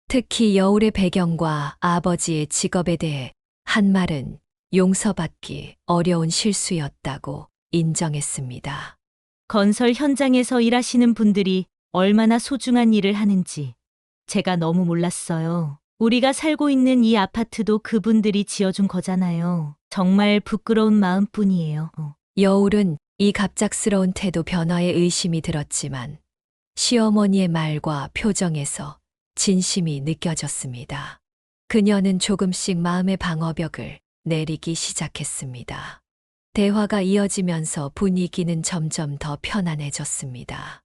특히 여울의 배경과 아버지의 직업에 대해 한 말은 용서받기 어려운 실수였다고 인정했습니다. 건설 현장에서 일하시는 분들이 얼마나 소중한 일을 하는지 제가 너무 몰랐어요. 우리가 살고 있는 이 아파트도 그분들이 지어준 거잖아요. 정말 부끄러운 마음뿐이에요. 여울은 이 갑작스러운 태도 변화에 의심이 들었지만 시어머니의 말과 표정에서 진심이 느껴졌습니다. 그녀는 조금씩 마음의 방어벽을 내리기 시작했습니다. 대화가 이어지면서 분위기는 점점 더 편안해졌습니다.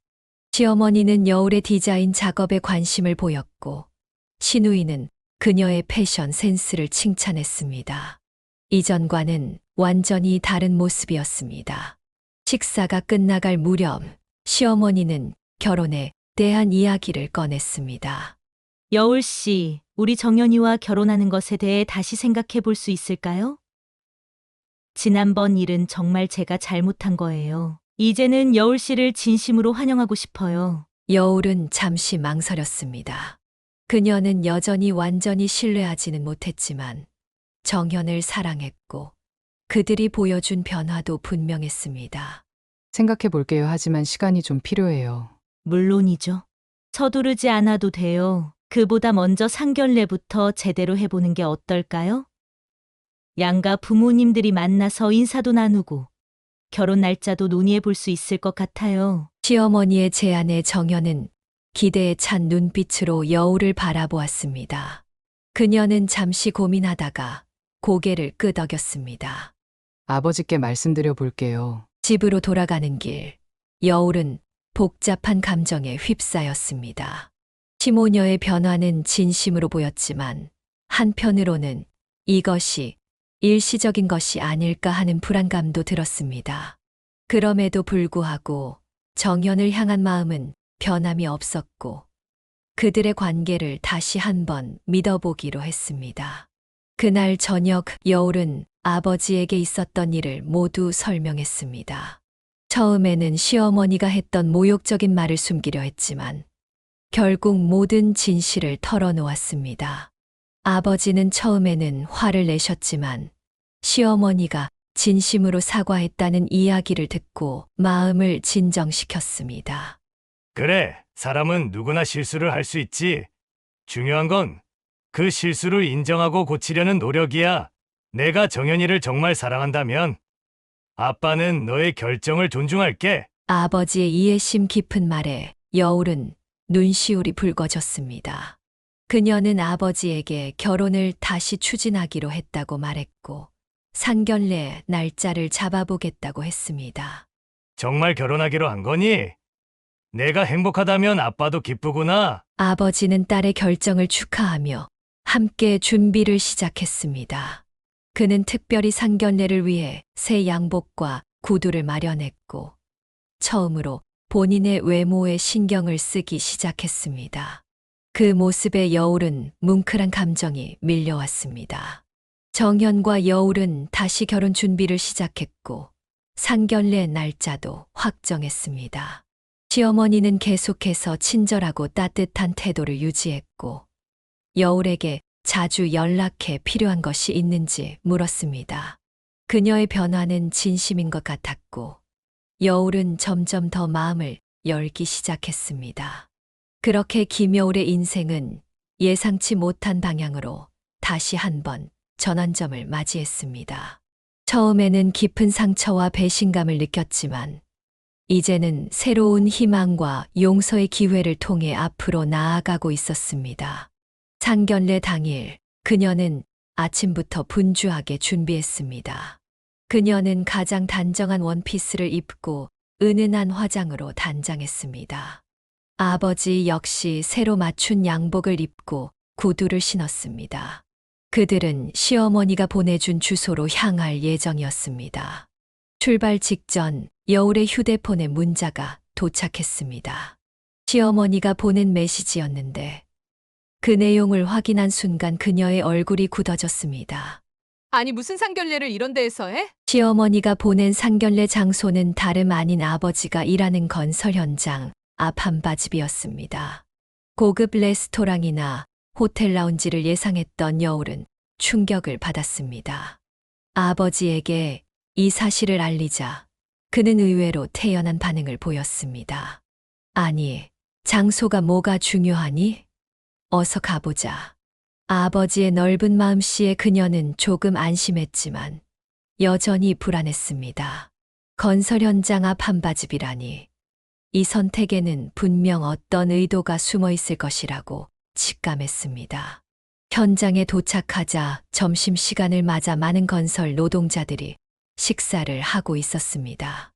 시어머니는 여울의 디자인 작업에 관심을 보였고 시누이는 그녀의 패션 센스를 칭찬했습니다. 이전과는 완전히 다른 모습이었습니다. 식사가 끝나갈 무렵 시어머니는 결혼에 대한 이야기를 꺼냈습니다. 여울 씨, 우리 정연이와 결혼하는 것에 대해 다시 생각해 볼 수 있을까요? 지난번 일은 정말 제가 잘못한 거예요. 이제는 여울 씨를 진심으로 환영하고 싶어요. 여울은 잠시 망설였습니다. 그녀는 여전히 완전히 신뢰하지는 못했지만 정현을 사랑했고 그들이 보여준 변화도 분명했습니다. 생각해 볼게요. 하지만 시간이 좀 필요해요. 물론이죠. 서두르지 않아도 돼요. 그보다 먼저 상견례부터 제대로 해보는 게 어떨까요? 양가 부모님들이 만나서 인사도 나누고 결혼 날짜도 논의해 볼 수 있을 것 같아요. 시어머니의 제안에 정현은 기대에 찬 눈빛으로 여울을 바라보았습니다. 그녀는 잠시 고민하다가 고개를 끄덕였습니다. 아버지께 말씀드려 볼게요. 집으로 돌아가는 길, 여울은 복잡한 감정에 휩싸였습니다. 시모녀의 변화는 진심으로 보였지만 한편으로는 이것이 일시적인 것이 아닐까 하는 불안감도 들었습니다. 그럼에도 불구하고 정현을 향한 마음은 변함이 없었고 그들의 관계를 다시 한번 믿어보기로 했습니다. 그날 저녁 여울은 아버지에게 있었던 일을 모두 설명했습니다. 처음에는 시어머니가 했던 모욕적인 말을 숨기려 했지만 결국 모든 진실을 털어놓았습니다. 아버지는 처음에는 화를 내셨지만 시어머니가 진심으로 사과했다는 이야기를 듣고 마음을 진정시켰습니다. 그래, 사람은 누구나 실수를 할 수 있지. 중요한 건 그 실수를 인정하고 고치려는 노력이야. 내가 정연이를 정말 사랑한다면 아빠는 너의 결정을 존중할게. 아버지의 이해심 깊은 말에 여울은 눈시울이 붉어졌습니다. 그녀는 아버지에게 결혼을 다시 추진하기로 했다고 말했고 상견례 날짜를 잡아보겠다고 했습니다. 정말 결혼하기로 한 거니? 내가 행복하다면 아빠도 기쁘구나. 아버지는 딸의 결정을 축하하며 함께 준비를 시작했습니다. 그는 특별히 상견례를 위해 새 양복과 구두를 마련했고 처음으로 본인의 외모에 신경을 쓰기 시작했습니다. 그 모습에 여울은 뭉클한 감정이 밀려왔습니다. 정현과 여울은 다시 결혼 준비를 시작했고 상견례 날짜도 확정했습니다. 시어머니는 계속해서 친절하고 따뜻한 태도를 유지했고 여울에게 자주 연락해 필요한 것이 있는지 물었습니다. 그녀의 변화는 진심인 것 같았고 여울은 점점 더 마음을 열기 시작했습니다. 그렇게 김여울의 인생은 예상치 못한 방향으로 다시 한번 전환점을 맞이했습니다. 처음에는 깊은 상처와 배신감을 느꼈지만 이제는 새로운 희망과 용서의 기회를 통해 앞으로 나아가고 있었습니다. 상견례 당일 그녀는 아침부터 분주하게 준비했습니다. 그녀는 가장 단정한 원피스를 입고 은은한 화장으로 단장했습니다. 아버지 역시 새로 맞춘 양복을 입고 구두를 신었습니다. 그들은 시어머니가 보내준 주소로 향할 예정이었습니다. 출발 직전 여울의 휴대폰에 문자가 도착했습니다. 시어머니가 보낸 메시지였는데 그 내용을 확인한 순간 그녀의 얼굴이 굳어졌습니다. 아니 무슨 상견례를 이런 데에서 해? 시어머니가 보낸 상견례 장소는 다름 아닌 아버지가 일하는 건설 현장 앞 한바집이었습니다. 고급 레스토랑이나 호텔 라운지를 예상했던 여울은 충격을 받았습니다. 아버지에게 이 사실을 알리자 그는 의외로 태연한 반응을 보였습니다. 아니, 장소가 뭐가 중요하니? 어서 가보자. 아버지의 넓은 마음씨에 그녀는 조금 안심했지만 여전히 불안했습니다. 건설 현장 앞 한바집이라니. 이 선택에는 분명 어떤 의도가 숨어 있을 것이라고 직감했습니다. 현장에 도착하자 점심시간을 맞아 많은 건설 노동자들이 식사를 하고 있었습니다.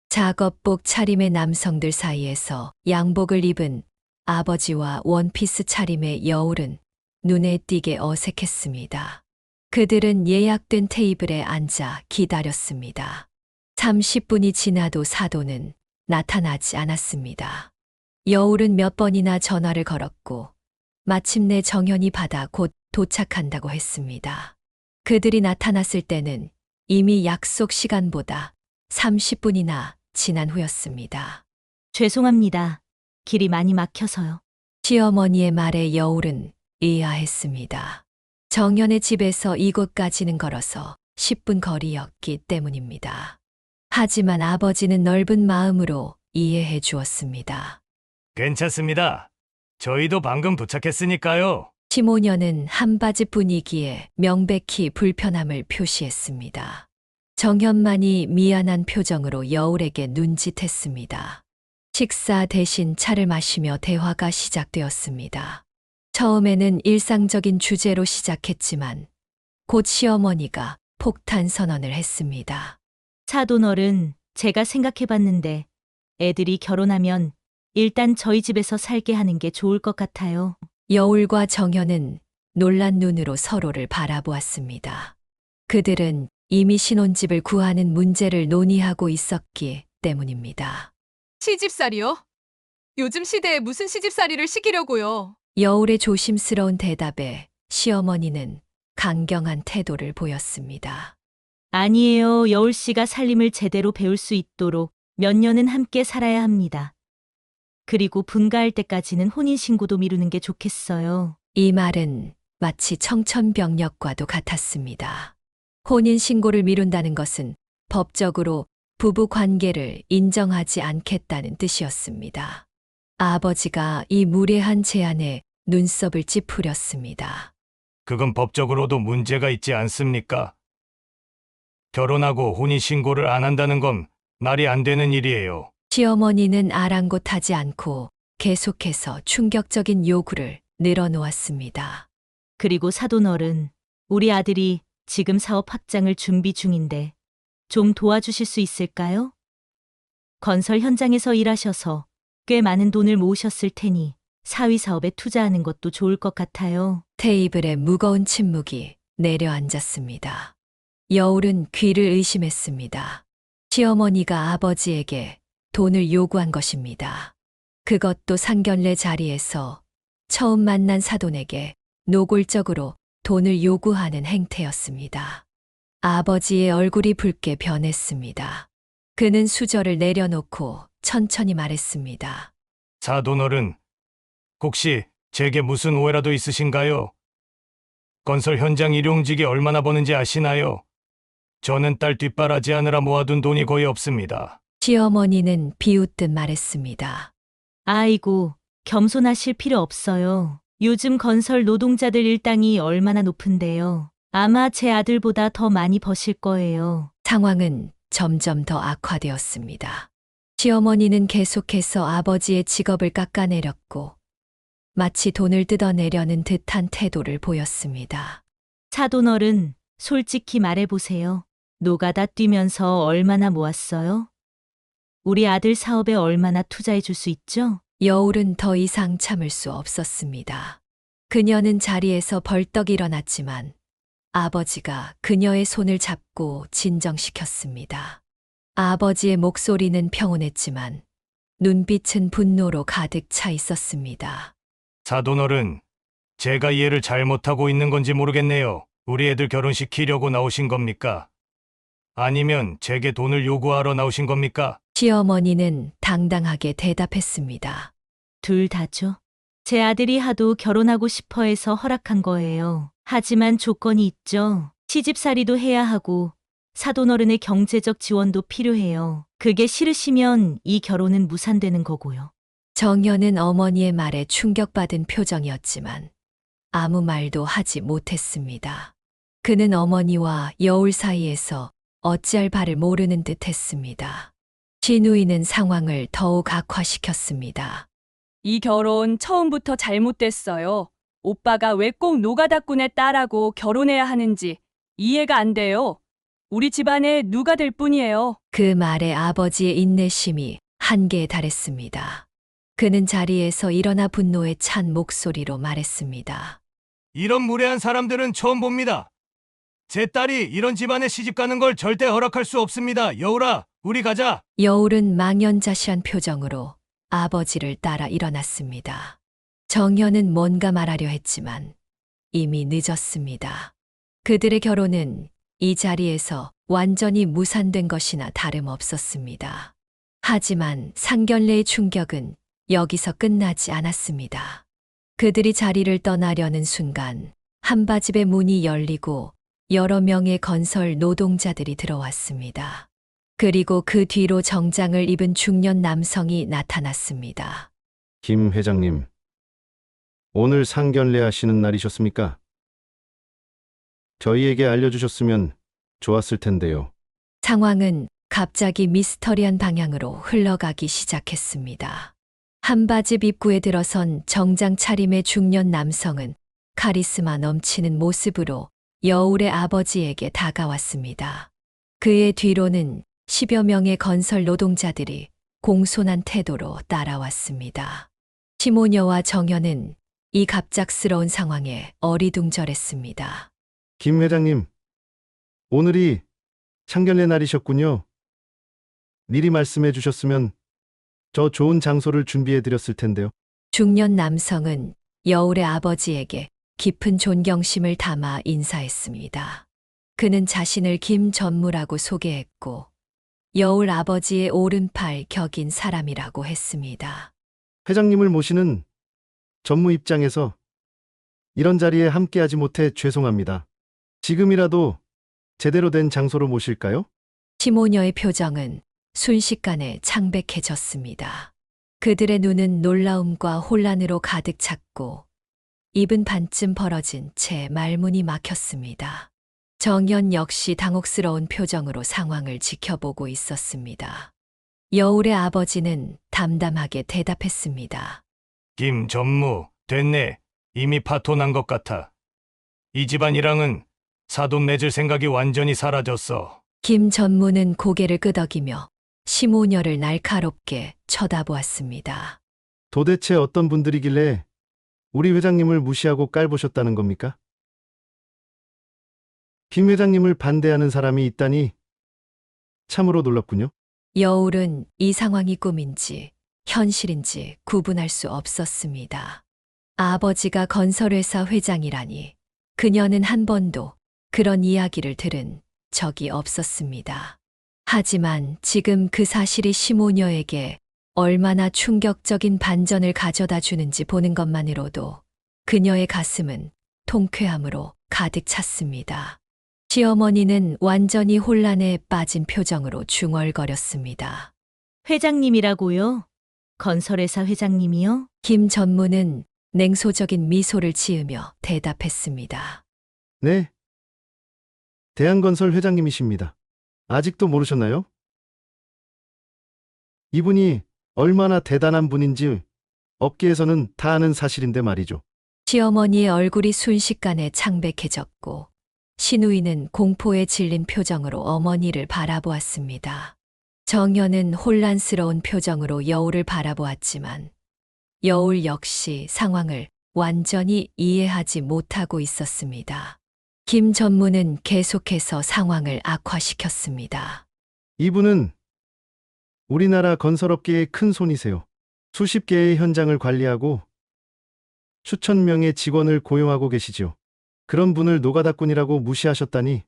작업복 차림의 남성들 사이에서 양복을 입은 아버지와 원피스 차림의 여울은 눈에 띄게 어색했습니다. 그들은 예약된 테이블에 앉아 기다렸습니다. 30분이 지나도 사돈은 나타나지 않았습니다. 여울은 몇 번이나 전화를 걸었고 마침내 정연이 받아 곧 도착한다고 했습니다. 그들이 나타났을 때는 이미 약속 시간보다 30분이나 지난 후였습니다. 죄송합니다. 길이 많이 막혀서요. 시어머니의 말에 여울은 의아했습니다. 정연의 집에서 이곳까지는 걸어서 10분 거리였기 때문입니다. 하지만 아버지는 넓은 마음으로 이해해 주었습니다. 괜찮습니다. 저희도 방금 도착했으니까요. 시모녀는 한바지 분위기에 명백히 불편함을 표시했습니다. 정현만이 미안한 표정으로 여울에게 눈짓했습니다. 식사 대신 차를 마시며 대화가 시작되었습니다. 처음에는 일상적인 주제로 시작했지만 곧 시어머니가 폭탄 선언을 했습니다. 사돈어른, 제가 생각해봤는데 애들이 결혼하면 일단 저희 집에서 살게 하는 게 좋을 것 같아요. 여울과 정현은 놀란 눈으로 서로를 바라보았습니다. 그들은 이미 신혼집을 구하는 문제를 논의하고 있었기 때문입니다. 시집살이요? 요즘 시대에 무슨 시집살이를 시키려고요? 여울의 조심스러운 대답에 시어머니는 강경한 태도를 보였습니다. 아니에요. 여울 씨가 살림을 제대로 배울 수 있도록 몇 년은 함께 살아야 합니다. 그리고 분가할 때까지는 혼인신고도 미루는 게 좋겠어요. 이 말은 마치 청천벽력과도 같았습니다. 혼인신고를 미룬다는 것은 법적으로 부부 관계를 인정하지 않겠다는 뜻이었습니다. 아버지가 이 무례한 제안에 눈썹을 찌푸렸습니다. 그건 법적으로도 문제가 있지 않습니까? 결혼하고 혼인신고를 안 한다는 건 말이 안 되는 일이에요. 시어머니는 아랑곳하지 않고 계속해서 충격적인 요구를 늘어놓았습니다. 그리고 사돈어른, 우리 아들이 지금 사업 확장을 준비 중인데 좀 도와주실 수 있을까요? 건설 현장에서 일하셔서 꽤 많은 돈을 모으셨을 테니 사위 사업에 투자하는 것도 좋을 것 같아요. 테이블에 무거운 침묵이 내려앉았습니다. 여울은 귀를 의심했습니다. 시어머니가 아버지에게 돈을 요구한 것입니다. 그것도 상견례 자리에서 처음 만난 사돈에게 노골적으로 돈을 요구하는 행태였습니다. 아버지의 얼굴이 붉게 변했습니다. 그는 수저를 내려놓고 천천히 말했습니다. 사돈어른, 혹시 제게 무슨 오해라도 있으신가요? 건설 현장 일용직이 얼마나 버는지 아시나요? 저는 딸 뒷바라지 하느라 모아둔 돈이 거의 없습니다. 시어머니는 비웃듯 말했습니다. 아이고, 겸손하실 필요 없어요. 요즘 건설 노동자들 일당이 얼마나 높은데요. 아마 제 아들보다 더 많이 버실 거예요. 상황은 점점 더 악화되었습니다. 시어머니는 계속해서 아버지의 직업을 깎아내렸고 마치 돈을 뜯어내려는 듯한 태도를 보였습니다. 사돈어른, 솔직히 말해보세요. 노가다 뛰면서 얼마나 모았어요? 우리 아들 사업에 얼마나 투자해 줄 수 있죠? 여울은 더 이상 참을 수 없었습니다. 그녀는 자리에서 벌떡 일어났지만 아버지가 그녀의 손을 잡고 진정시켰습니다. 아버지의 목소리는 평온했지만 눈빛은 분노로 가득 차 있었습니다. 사돈어른, 제가 이해를 잘못하고 있는 건지 모르겠네요. 우리 애들 결혼시키려고 나오신 겁니까? 아니면 제게 돈을 요구하러 나오신 겁니까? 시어머니는 당당하게 대답했습니다. 둘 다죠. 제 아들이 하도 결혼하고 싶어 해서 허락한 거예요. 하지만 조건이 있죠. 시집살이도 해야 하고 사돈어른의 경제적 지원도 필요해요. 그게 싫으시면 이 결혼은 무산되는 거고요. 정연은 어머니의 말에 충격받은 표정이었지만 아무 말도 하지 못했습니다. 그는 어머니와 여울 사이에서 어찌할 바를 모르는 듯 했습니다. 진우이는 상황을 더욱 악화시켰습니다. 이 결혼 처음부터 잘못됐어요. 오빠가 왜 꼭 노가다꾼의 딸하고 결혼해야 하는지 이해가 안 돼요. 우리 집안에 누가 될 뿐이에요. 그 말에 아버지의 인내심이 한계에 달했습니다. 그는 자리에서 일어나 분노에 찬 목소리로 말했습니다. 이런 무례한 사람들은 처음 봅니다. 제 딸이 이런 집안에 시집 가는 걸 절대 허락할 수 없습니다. 여울아, 우리 가자. 여울은 망연자실한 표정으로 아버지를 따라 일어났습니다. 정현은 뭔가 말하려 했지만 이미 늦었습니다. 그들의 결혼은 이 자리에서 완전히 무산된 것이나 다름없었습니다. 하지만 상견례의 충격은 여기서 끝나지 않았습니다. 그들이 자리를 떠나려는 순간 한바집의 문이 열리고 여러 명의 건설 노동자들이 들어왔습니다. 그리고 그 뒤로 정장을 입은 중년 남성이 나타났습니다. 김 회장님, 오늘 상견례 하시는 날이셨습니까? 저희에게 알려주셨으면 좋았을 텐데요. 상황은 갑자기 미스터리한 방향으로 흘러가기 시작했습니다. 한바집 입구에 들어선 정장 차림의 중년 남성은 카리스마 넘치는 모습으로 여울의 아버지에게 다가왔습니다. 그의 뒤로는 10여 명의 건설 노동자들이 공손한 태도로 따라왔습니다. 시모녀와 정현은 이 갑작스러운 상황에 어리둥절했습니다. 김 회장님, 오늘이 상견례 날이셨군요. 미리 말씀해 주셨으면 저 좋은 장소를 준비해 드렸을 텐데요. 중년 남성은 여울의 아버지에게 깊은 존경심을 담아 인사했습니다. 그는 자신을 김전무라고 소개했고 여울 아버지의 오른팔 격인 사람이라고 했습니다. 회장님을 모시는 전무 입장에서 이런 자리에 함께하지 못해 죄송합니다. 지금이라도 제대로 된 장소로 모실까요? 시모녀의 표정은 순식간에 창백해졌습니다. 그들의 눈은 놀라움과 혼란으로 가득 찼고 입은 반쯤 벌어진 채 말문이 막혔습니다. 정연 역시 당혹스러운 표정으로 상황을 지켜보고 있었습니다. 여울의 아버지는 담담하게 대답했습니다. 김 전무, 됐네. 이미 파토 난 것 같아. 이 집안이랑은 사돈 맺을 생각이 완전히 사라졌어. 김 전무는 고개를 끄덕이며 시모녀를 날카롭게 쳐다보았습니다. 도대체 어떤 분들이길래 우리 회장님을 무시하고 깔보셨다는 겁니까? 김 회장님을 반대하는 사람이 있다니 참으로 놀랍군요. 여울은 이 상황이 꿈인지 현실인지 구분할 수 없었습니다. 아버지가 건설회사 회장이라니 그녀는 한 번도 그런 이야기를 들은 적이 없었습니다. 하지만 지금 그 사실이 시모녀에게 얼마나 충격적인 반전을 가져다 주는지 보는 것만으로도 그녀의 가슴은 통쾌함으로 가득 찼습니다. 시어머니는 완전히 혼란에 빠진 표정으로 중얼거렸습니다. 회장님이라고요? 건설회사 회장님이요? 김 전무는 냉소적인 미소를 지으며 대답했습니다. 네. 대한건설 회장님이십니다. 아직도 모르셨나요? 이분이 얼마나 대단한 분인지 업계에서는 다 아는 사실인데 말이죠. 시어머니의 얼굴이 순식간에 창백해졌고 시누이는 공포에 질린 표정으로 어머니를 바라보았습니다. 정연은 혼란스러운 표정으로 여울을 바라보았지만 여울 역시 상황을 완전히 이해하지 못하고 있었습니다. 김 전무는 계속해서 상황을 악화시켰습니다. 이분은 우리나라 건설업계의 큰 손이세요. 수십 개의 현장을 관리하고 수천 명의 직원을 고용하고 계시죠. 그런 분을 노가다꾼이라고 무시하셨다니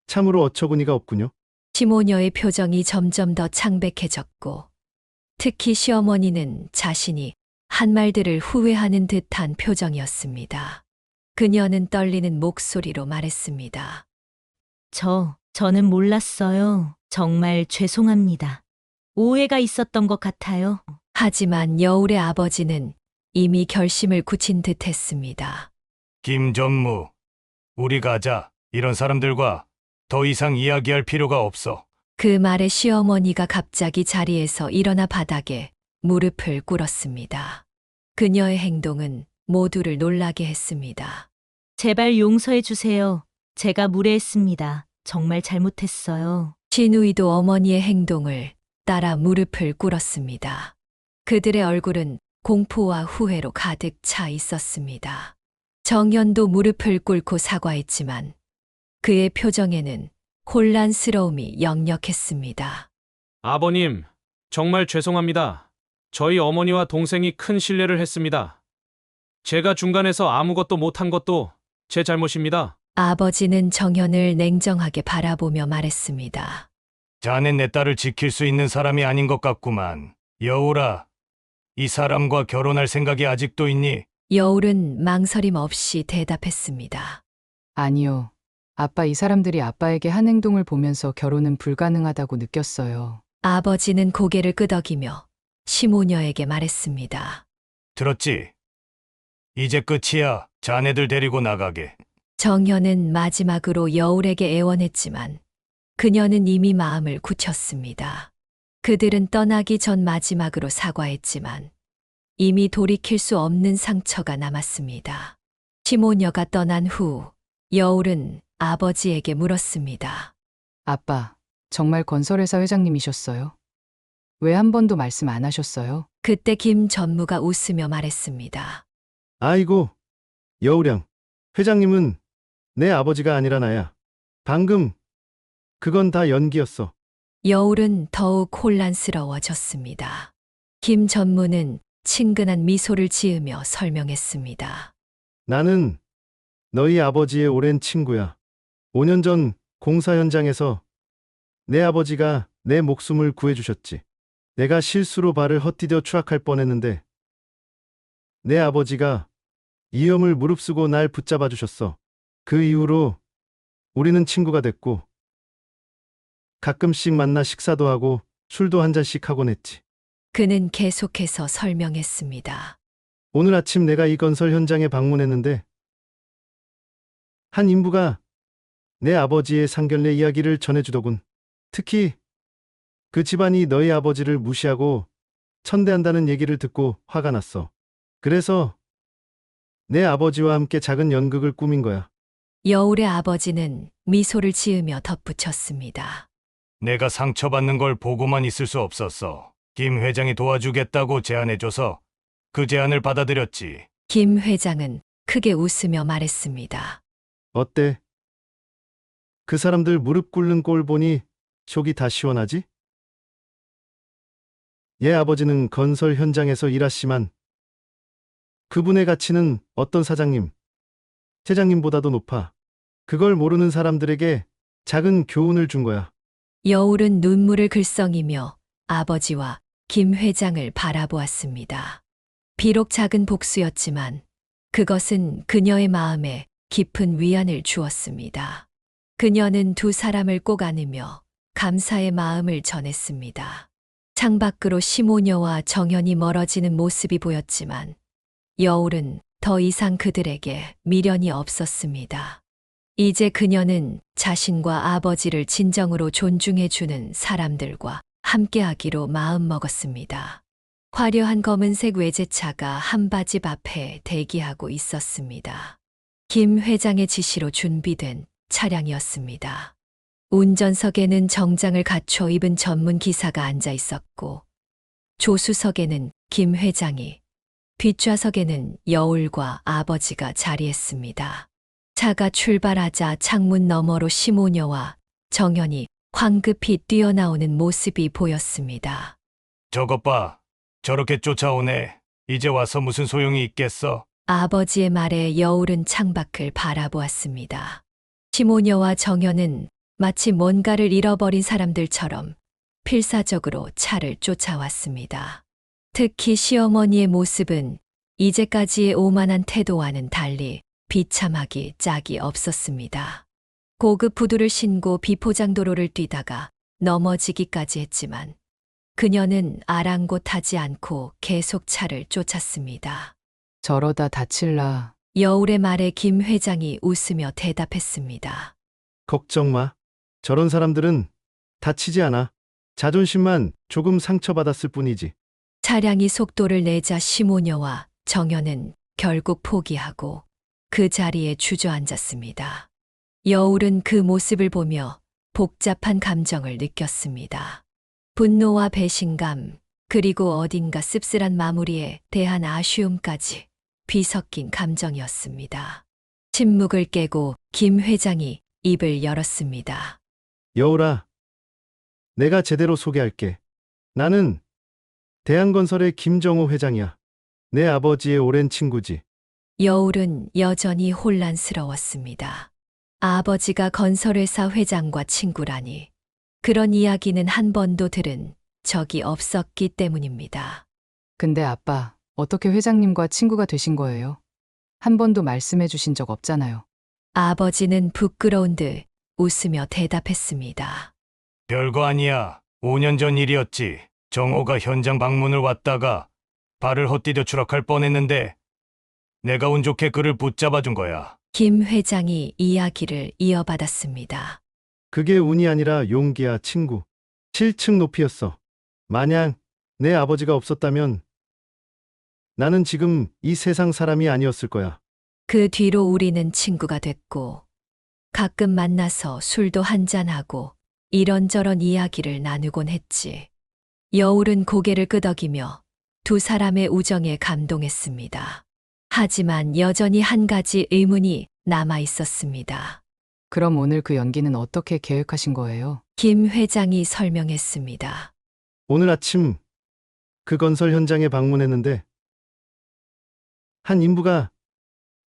참으로 어처구니가 없군요. 시모녀의 표정이 점점 더 창백해졌고 특히 시어머니는 자신이 한 말들을 후회하는 듯한 표정이었습니다. 그녀는 떨리는 목소리로 말했습니다. 저는 몰랐어요. 정말 죄송합니다. 오해가 있었던 것 같아요. 하지만 여울의 아버지는 이미 결심을 굳힌 듯 했습니다. 김 전무, 우리 가자. 이런 사람들과 더 이상 이야기할 필요가 없어. 그 말에 시어머니가 갑자기 자리에서 일어나 바닥에 무릎을 꿇었습니다. 그녀의 행동은 모두를 놀라게 했습니다. 제발 용서해 주세요. 제가 무례했습니다. 정말 잘못했어요. 시누이도 어머니의 행동을 따라 무릎을 꿇었습니다. 그들의 얼굴은 공포와 후회로 가득 차 있었습니다. 정연도 무릎을 꿇고 사과했지만 그의 표정에는 혼란스러움이 역력했습니다. 아버님, 정말 죄송합니다. 저희 어머니와 동생이 큰 실례를 했습니다. 제가 중간에서 아무것도 못한 것도 제 잘못입니다. 아버지는 정연을 냉정하게 바라보며 말했습니다. 자넨 내 딸을 지킬 수 있는 사람이 아닌 것 같구만. 여울아, 이 사람과 결혼할 생각이 아직도 있니? 여울은 망설임 없이 대답했습니다. 아니요. 아빠 이 사람들이 아빠에게 한 행동을 보면서 결혼은 불가능하다고 느꼈어요. 아버지는 고개를 끄덕이며 시모녀에게 말했습니다. 들었지? 이제 끝이야. 자네들 데리고 나가게. 정연은 마지막으로 여울에게 애원했지만 그녀는 이미 마음을 굳혔습니다. 그들은 떠나기 전 마지막으로 사과했지만 이미 돌이킬 수 없는 상처가 남았습니다. 시모녀가 떠난 후 여울은 아버지에게 물었습니다. 아빠, 정말 건설회사 회장님이셨어요? 왜 한 번도 말씀 안 하셨어요? 그때 김 전무가 웃으며 말했습니다. 아이고, 여우량. 회장님은 내 아버지가 아니라 나야. 방금 그건 다 연기였어. 여울은 더욱 혼란스러워졌습니다. 김 전무는 친근한 미소를 지으며 설명했습니다. 나는 너희 아버지의 오랜 친구야. 5년 전 공사 현장에서 내 아버지가 내 목숨을 구해주셨지. 내가 실수로 발을 헛디뎌 추락할 뻔했는데 내 아버지가 위험을 무릅쓰고 날 붙잡아 주셨어. 그 이후로 우리는 친구가 됐고 가끔씩 만나 식사도 하고 술도 한 잔씩 하곤 했지. 그는 계속해서 설명했습니다. 오늘 아침 내가 이 건설 현장에 방문했는데 한 인부가 내 아버지의 상견례 이야기를 전해주더군. 특히 그 집안이 너희 아버지를 무시하고 천대한다는 얘기를 듣고 화가 났어. 그래서 내 아버지와 함께 작은 연극을 꾸민 거야. 여울의 아버지는 미소를 지으며 덧붙였습니다. 내가 상처받는 걸 보고만 있을 수 없었어. 김 회장이 도와주겠다고 제안해줘서 그 제안을 받아들였지. 김 회장은 크게 웃으며 말했습니다. 어때? 그 사람들 무릎 꿇는 꼴 보니 속이 다 시원하지? 얘 아버지는 건설 현장에서 일하시만 그분의 가치는 어떤 사장님, 회장님보다도 높아. 그걸 모르는 사람들에게 작은 교훈을 준 거야. 여울은 눈물을 글썽이며 아버지와 김 회장을 바라보았습니다. 비록 작은 복수였지만 그것은 그녀의 마음에 깊은 위안을 주었습니다. 그녀는 두 사람을 꼭 안으며 감사의 마음을 전했습니다. 창밖으로 시모녀와 정연이 멀어지는 모습이 보였지만 여울은 더 이상 그들에게 미련이 없었습니다. 이제 그녀는 자신과 아버지를 진정으로 존중해주는 사람들과 함께하기로 마음먹었습니다. 화려한 검은색 외제차가 한바집 앞에 대기하고 있었습니다. 김 회장의 지시로 준비된 차량이었습니다. 운전석에는 정장을 갖춰 입은 전문 기사가 앉아 있었고 조수석에는 김 회장이, 뒷좌석에는 여울과 아버지가 자리했습니다. 차가 출발하자 창문 너머로 시모녀와 정연이 황급히 뛰어나오는 모습이 보였습니다. 저것 봐. 저렇게 쫓아오네. 이제 와서 무슨 소용이 있겠어? 아버지의 말에 여울은 창밖을 바라보았습니다. 시모녀와 정연은 마치 뭔가를 잃어버린 사람들처럼 필사적으로 차를 쫓아왔습니다. 특히 시어머니의 모습은 이제까지의 오만한 태도와는 달리 비참하기 짝이 없었습니다. 고급 구두를 신고 비포장도로를 뛰다가 넘어지기까지 했지만 그녀는 아랑곳하지 않고 계속 차를 쫓았습니다. 저러다 다칠라. 여울의 말에 김 회장이 웃으며 대답했습니다. 걱정 마. 저런 사람들은 다치지 않아. 자존심만 조금 상처받았을 뿐이지. 차량이 속도를 내자 시모녀와 정연은 결국 포기하고 그 자리에 주저앉았습니다. 여울은 그 모습을 보며 복잡한 감정을 느꼈습니다. 분노와 배신감, 그리고 어딘가 씁쓸한 마무리에 대한 아쉬움까지 뒤섞인 감정이었습니다. 침묵을 깨고 김 회장이 입을 열었습니다. 여울아, 내가 제대로 소개할게. 나는 대한건설의 김정호 회장이야. 내 아버지의 오랜 친구지. 여울은 여전히 혼란스러웠습니다. 아버지가 건설회사 회장과 친구라니. 그런 이야기는 한 번도 들은 적이 없었기 때문입니다. 근데 아빠, 어떻게 회장님과 친구가 되신 거예요? 한 번도 말씀해 주신 적 없잖아요. 아버지는 부끄러운 듯 웃으며 대답했습니다. 별거 아니야. 5년 전 일이었지. 정호가 현장 방문을 왔다가 발을 헛디뎌 추락할 뻔했는데 내가 운 좋게 그를 붙잡아 준 거야. 김 회장이 이야기를 이어받았습니다. 그게 운이 아니라 용기야, 친구. 7층 높이였어. 만약 내 아버지가 없었다면 나는 지금 이 세상 사람이 아니었을 거야. 그 뒤로 우리는 친구가 됐고, 가끔 만나서 술도 한잔하고 이런저런 이야기를 나누곤 했지. 여울은 고개를 끄덕이며 두 사람의 우정에 감동했습니다. 하지만 여전히 한 가지 의문이 남아 있었습니다. 그럼 오늘 그 연기는 어떻게 계획하신 거예요? 김 회장이 설명했습니다. 오늘 아침 그 건설 현장에 방문했는데 한 인부가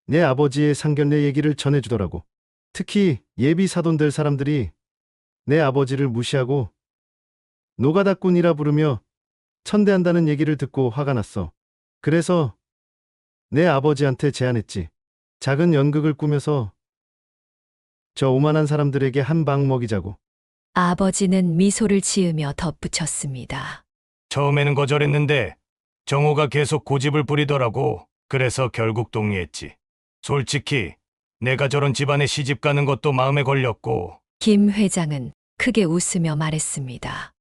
내 아버지의 상견례 얘기를 전해주더라고. 특히 예비 사돈 될 사람들이 내 아버지를 무시하고 노가다꾼이라 부르며 천대한다는 얘기를 듣고 화가 났어. 그래서 내 아버지한테 제안했지. 작은 연극을 꾸며서 저 오만한 사람들에게 한 방 먹이자고. 아버지는 미소를 지으며 덧붙였습니다. 처음에는 거절했는데 정호가 계속 고집을 부리더라고. 그래서 결국 동의했지. 솔직히 내가 저런 집안에 시집 가는 것도 마음에 걸렸고. 김 회장은 크게 웃으며 말했습니다.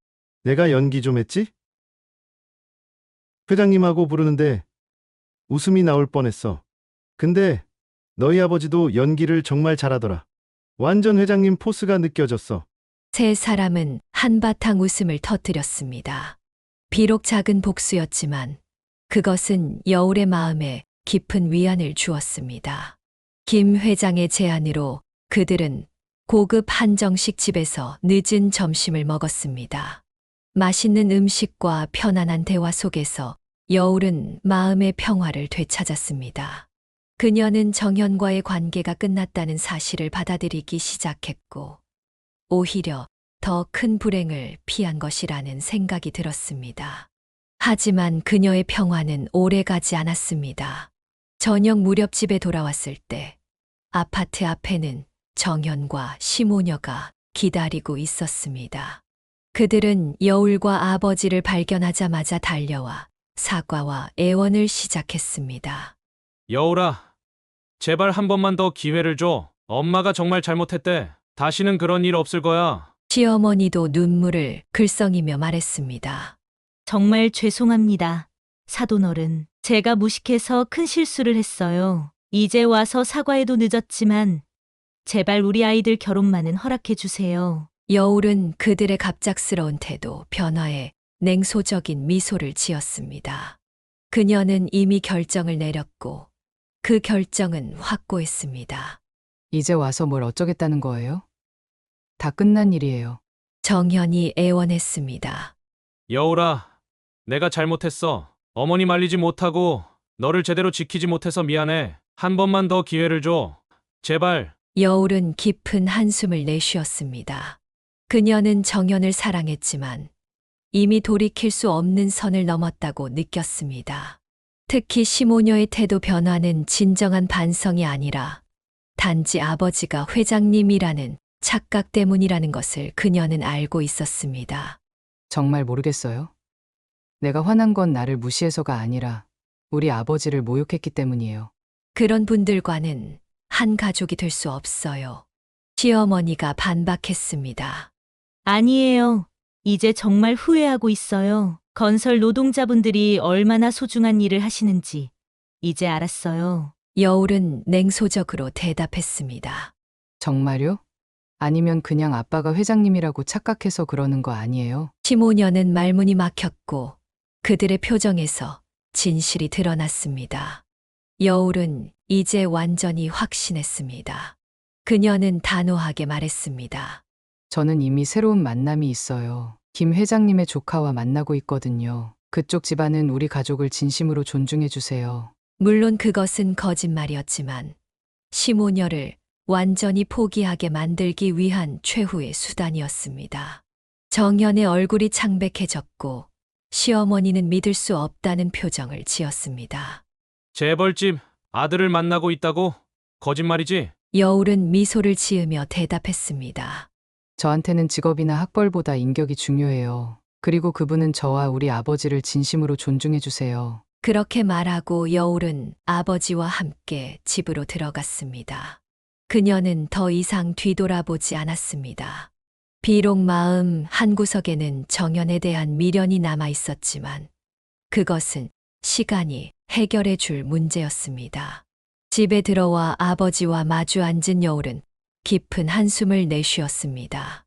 내가 연기 좀 했지? 회장님하고 부르는데 웃음이 나올 뻔했어. 근데 너희 아버지도 연기를 정말 잘하더라. 완전 회장님 포스가 느껴졌어. 세 사람은 한바탕 웃음을 터뜨렸습니다. 비록 작은 복수였지만 그것은 여울의 마음에 깊은 위안을 주었습니다. 김 회장의 제안으로 그들은 고급 한정식 집에서 늦은 점심을 먹었습니다. 맛있는 음식과 편안한 대화 속에서 여울은 마음의 평화를 되찾았습니다. 그녀는 정현과의 관계가 끝났다는 사실을 받아들이기 시작했고, 오히려 더 큰 불행을 피한 것이라는 생각이 들었습니다. 하지만 그녀의 평화는 오래가지 않았습니다. 저녁 무렵 집에 돌아왔을 때 아파트 앞에는 정현과 시모녀가 기다리고 있었습니다. 그들은 여울과 아버지를 발견하자마자 달려와 사과와 애원을 시작했습니다. 여울아, 제발 한 번만 더 기회를 줘. 엄마가 정말 잘못했대. 다시는 그런 일 없을 거야. 시어머니도 눈물을 글썽이며 말했습니다. 정말 죄송합니다. 사돈어른, 제가 무식해서 큰 실수를 했어요. 이제 와서 사과해도 늦었지만 제발 우리 아이들 결혼만은 허락해 주세요. 여울은 그들의 갑작스러운 태도, 변화에 냉소적인 미소를 지었습니다. 그녀는 이미 결정을 내렸고 그 결정은 확고했습니다. 이제 와서 뭘 어쩌겠다는 거예요? 다 끝난 일이에요. 정현이 애원했습니다. 여울아, 내가 잘못했어. 어머니 말리지 못하고 너를 제대로 지키지 못해서 미안해. 한 번만 더 기회를 줘. 제발. 여울은 깊은 한숨을 내쉬었습니다. 그녀는 정현을 사랑했지만 이미 돌이킬 수 없는 선을 넘었다고 느꼈습니다. 특히 시모녀의 태도 변화는 진정한 반성이 아니라 단지 아버지가 회장님이라는 착각 때문이라는 것을 그녀는 알고 있었습니다. 정말 모르겠어요. 내가 화난 건 나를 무시해서가 아니라 우리 아버지를 모욕했기 때문이에요. 그런 분들과는 한 가족이 될 수 없어요. 시어머니가 반박했습니다. 아니에요. 이제 정말 후회하고 있어요. 건설 노동자분들이 얼마나 소중한 일을 하시는지 이제 알았어요. 여울은 냉소적으로 대답했습니다. 정말요? 아니면 그냥 아빠가 회장님이라고 착각해서 그러는 거 아니에요? 시모녀는 말문이 막혔고 그들의 표정에서 진실이 드러났습니다. 여울은 이제 완전히 확신했습니다. 그녀는 단호하게 말했습니다. 저는 이미 새로운 만남이 있어요. 김 회장님의 조카와 만나고 있거든요. 그쪽 집안은 우리 가족을 진심으로 존중해 주세요. 물론 그것은 거짓말이었지만 시모녀를 완전히 포기하게 만들기 위한 최후의 수단이었습니다. 정연의 얼굴이 창백해졌고 시어머니는 믿을 수 없다는 표정을 지었습니다. 재벌집 아들을 만나고 있다고? 거짓말이지? 여울은 미소를 지으며 대답했습니다. 저한테는 직업이나 학벌보다 인격이 중요해요. 그리고 그분은 저와 우리 아버지를 진심으로 존중해 주세요. 그렇게 말하고 여울은 아버지와 함께 집으로 들어갔습니다. 그녀는 더 이상 뒤돌아보지 않았습니다. 비록 마음 한구석에는 정연에 대한 미련이 남아 있었지만 그것은 시간이 해결해 줄 문제였습니다. 집에 들어와 아버지와 마주 앉은 여울은 깊은 한숨을 내쉬었습니다.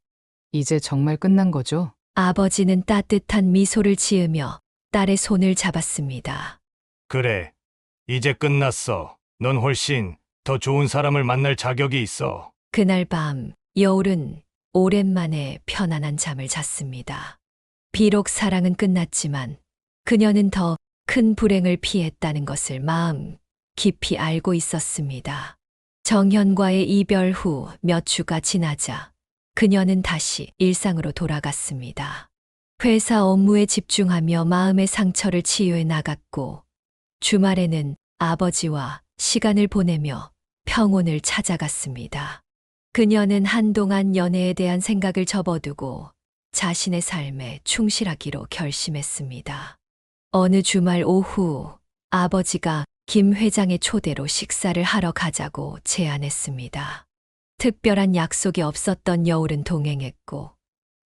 이제 정말 끝난 거죠? 아버지는 따뜻한 미소를 지으며 딸의 손을 잡았습니다. 그래, 이제 끝났어. 넌 훨씬 더 좋은 사람을 만날 자격이 있어. 그날 밤 여울은 오랜만에 편안한 잠을 잤습니다. 비록 사랑은 끝났지만 그녀는 더 큰 불행을 피했다는 것을 마음 깊이 알고 있었습니다. 정현과의 이별 후 몇 주가 지나자 그녀는 다시 일상으로 돌아갔습니다. 회사 업무에 집중하며 마음의 상처를 치유해 나갔고 주말에는 아버지와 시간을 보내며 평온을 찾아갔습니다. 그녀는 한동안 연애에 대한 생각을 접어두고 자신의 삶에 충실하기로 결심했습니다. 어느 주말 오후 아버지가 김 회장의 초대로 식사를 하러 가자고 제안했습니다. 특별한 약속이 없었던 여울은 동행했고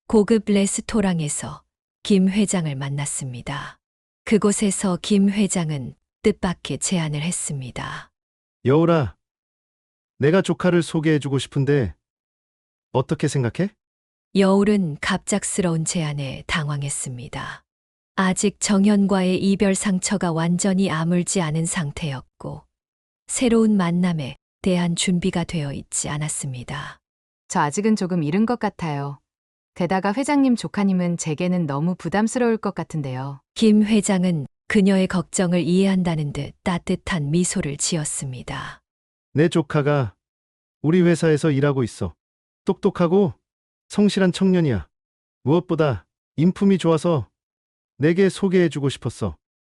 고급 레스토랑에서 김 회장을 만났습니다. 그곳에서 김 회장은 뜻밖의 제안을 했습니다. 여울아, 내가 조카를 소개해주고 싶은데 어떻게 생각해? 여울은 갑작스러운 제안에 당황했습니다. 아직 정현과의 이별 상처가 완전히 아물지 않은 상태였고 새로운 만남에 대한 준비가 되어 있지 않았습니다. 저 아직은 조금 이른 것 같아요. 게다가 회장님 조카님은 제게는 너무 부담스러울 것 같은데요. 김 회장은 그녀의 걱정을 이해한다는 듯 따뜻한 미소를 지었습니다. 내 조카가 우리 회사에서 일하고 있어. 똑똑하고 성실한 청년이야. 무엇보다 인품이 좋아서 내게 소개해주고 싶었어.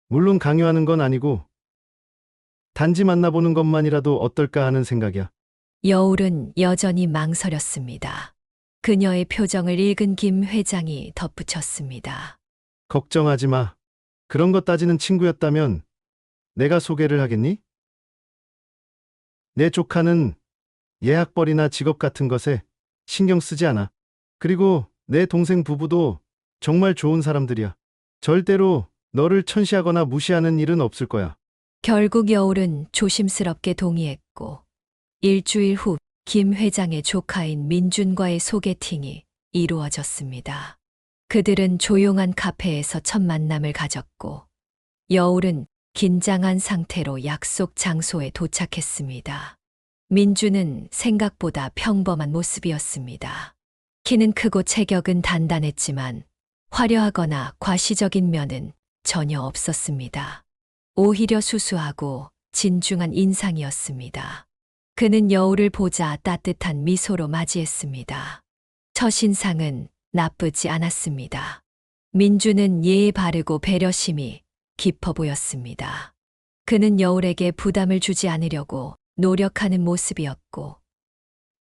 물론 강요하는 건 아니고 단지 만나보는 것만이라도 어떨까 하는 생각이야. 여울은 여전히 망설였습니다. 그녀의 표정을 읽은 김 회장이 덧붙였습니다. 걱정하지 마. 그런 거 따지는 친구였다면 내가 소개를 하겠니? 내 조카는 예학벌이나 직업 같은 것에 신경 쓰지 않아. 그리고 내 동생 부부도 정말 좋은 사람들이야. 절대로 너를 천시하거나 무시하는 일은 없을 거야. 결국 여울은 조심스럽게 동의했고 일주일 후 김 회장의 조카인 민준과의 소개팅이 이루어졌습니다. 그들은 조용한 카페에서 첫 만남을 가졌고 여울은 긴장한 상태로 약속 장소에 도착했습니다. 민준은 생각보다 평범한 모습이었습니다. 키는 크고 체격은 단단했지만 화려하거나 과시적인 면은 전혀 없었습니다. 오히려 수수하고 진중한 인상이었습니다. 그는 여울을 보자 따뜻한 미소로 맞이했습니다. 첫인상은 나쁘지 않았습니다. 민주는 예의 바르고 배려심이 깊어 보였습니다. 그는 여울에게 부담을 주지 않으려고 노력하는 모습이었고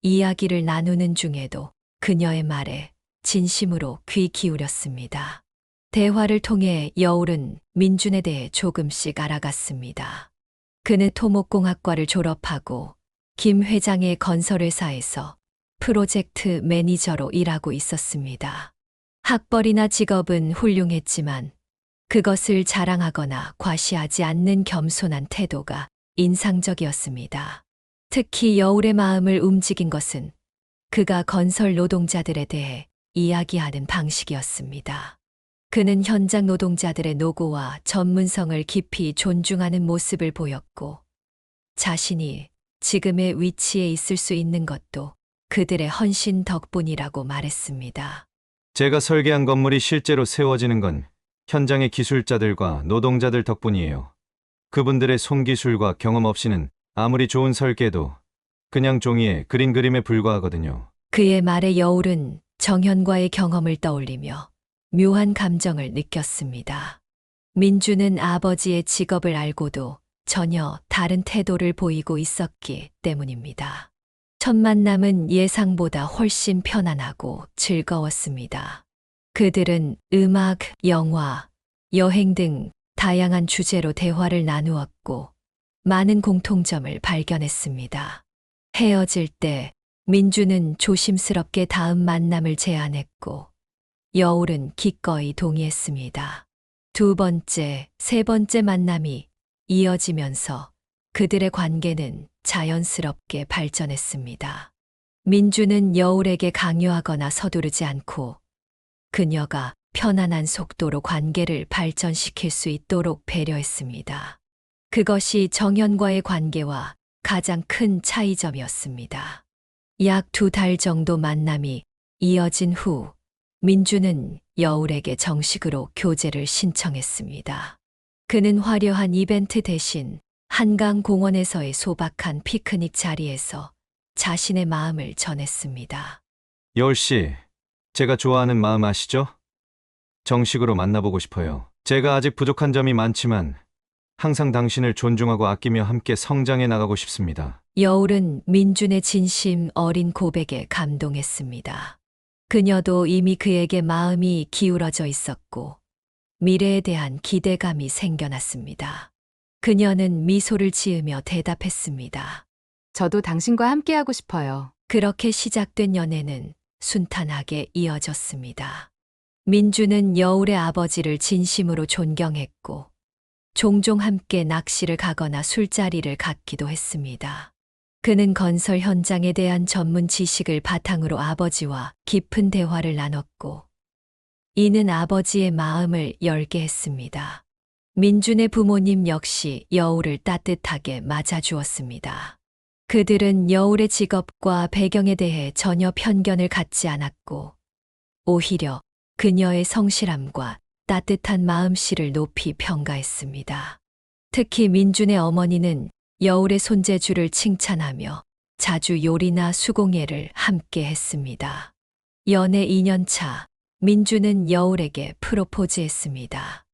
이야기를 나누는 중에도 그녀의 말에 진심으로 귀 기울였습니다. 대화를 통해 여울은 민준에 대해 조금씩 알아갔습니다. 그는 토목공학과를 졸업하고 김 회장의 건설회사에서 프로젝트 매니저로 일하고 있었습니다. 학벌이나 직업은 훌륭했지만 그것을 자랑하거나 과시하지 않는 겸손한 태도가 인상적이었습니다. 특히 여울의 마음을 움직인 것은 그가 건설 노동자들에 대해 이야기하는 방식이었습니다. 그는 현장 노동자들의 노고와 전문성을 깊이 존중하는 모습을 보였고 자신이 지금의 위치에 있을 수 있는 것도 그들의 헌신 덕분이라고 말했습니다. 제가 설계한 건물이 실제로 세워지는 건 현장의 기술자들과 노동자들 덕분이에요. 그분들의 손기술과 경험 없이는 아무리 좋은 설계도 그냥 종이에 그린 그림에 불과하거든요. 그의 말에 여울은 정현과의 경험을 떠올리며 묘한 감정을 느꼈습니다. 민주는 아버지의 직업을 알고도 전혀 다른 태도를 보이고 있었기 때문입니다. 첫 만남은 예상보다 훨씬 편안하고 즐거웠습니다. 그들은 음악, 영화, 여행 등 다양한 주제로 대화를 나누었고 많은 공통점을 발견했습니다. 헤어질 때 민주는 조심스럽게 다음 만남을 제안했고 여울은 기꺼이 동의했습니다. 두 번째, 세 번째 만남이 이어지면서 그들의 관계는 자연스럽게 발전했습니다. 민주는 여울에게 강요하거나 서두르지 않고 그녀가 편안한 속도로 관계를 발전시킬 수 있도록 배려했습니다. 그것이 정현과의 관계와 가장 큰 차이점이었습니다. 약 2달 정도 만남이 이어진 후 민주는 여울에게 정식으로 교제를 신청했습니다. 그는 화려한 이벤트 대신 한강 공원에서의 소박한 피크닉 자리에서 자신의 마음을 전했습니다. 여울 씨, 제가 좋아하는 마음 아시죠? 정식으로 만나보고 싶어요. 제가 아직 부족한 점이 많지만 항상 당신을 존중하고 아끼며 함께 성장해 나가고 싶습니다. 여울은 민준의 진심 어린 고백에 감동했습니다. 그녀도 이미 그에게 마음이 기울어져 있었고 미래에 대한 기대감이 생겨났습니다. 그녀는 미소를 지으며 대답했습니다. 저도 당신과 함께하고 싶어요. 그렇게 시작된 연애는 순탄하게 이어졌습니다. 민주는 여울의 아버지를 진심으로 존경했고 종종 함께 낚시를 가거나 술자리를 갖기도 했습니다. 그는 건설 현장에 대한 전문 지식을 바탕으로 아버지와 깊은 대화를 나눴고 이는 아버지의 마음을 열게 했습니다. 민준의 부모님 역시 여울을 따뜻하게 맞아주었습니다. 그들은 여울의 직업과 배경에 대해 전혀 편견을 갖지 않았고 오히려 그녀의 성실함과 따뜻한 마음씨를 높이 평가했습니다. 특히 민준의 어머니는 여울의 손재주를 칭찬하며 자주 요리나 수공예를 함께 했습니다. 연애 2년 차, 민준은 여울에게 프로포즈했습니다.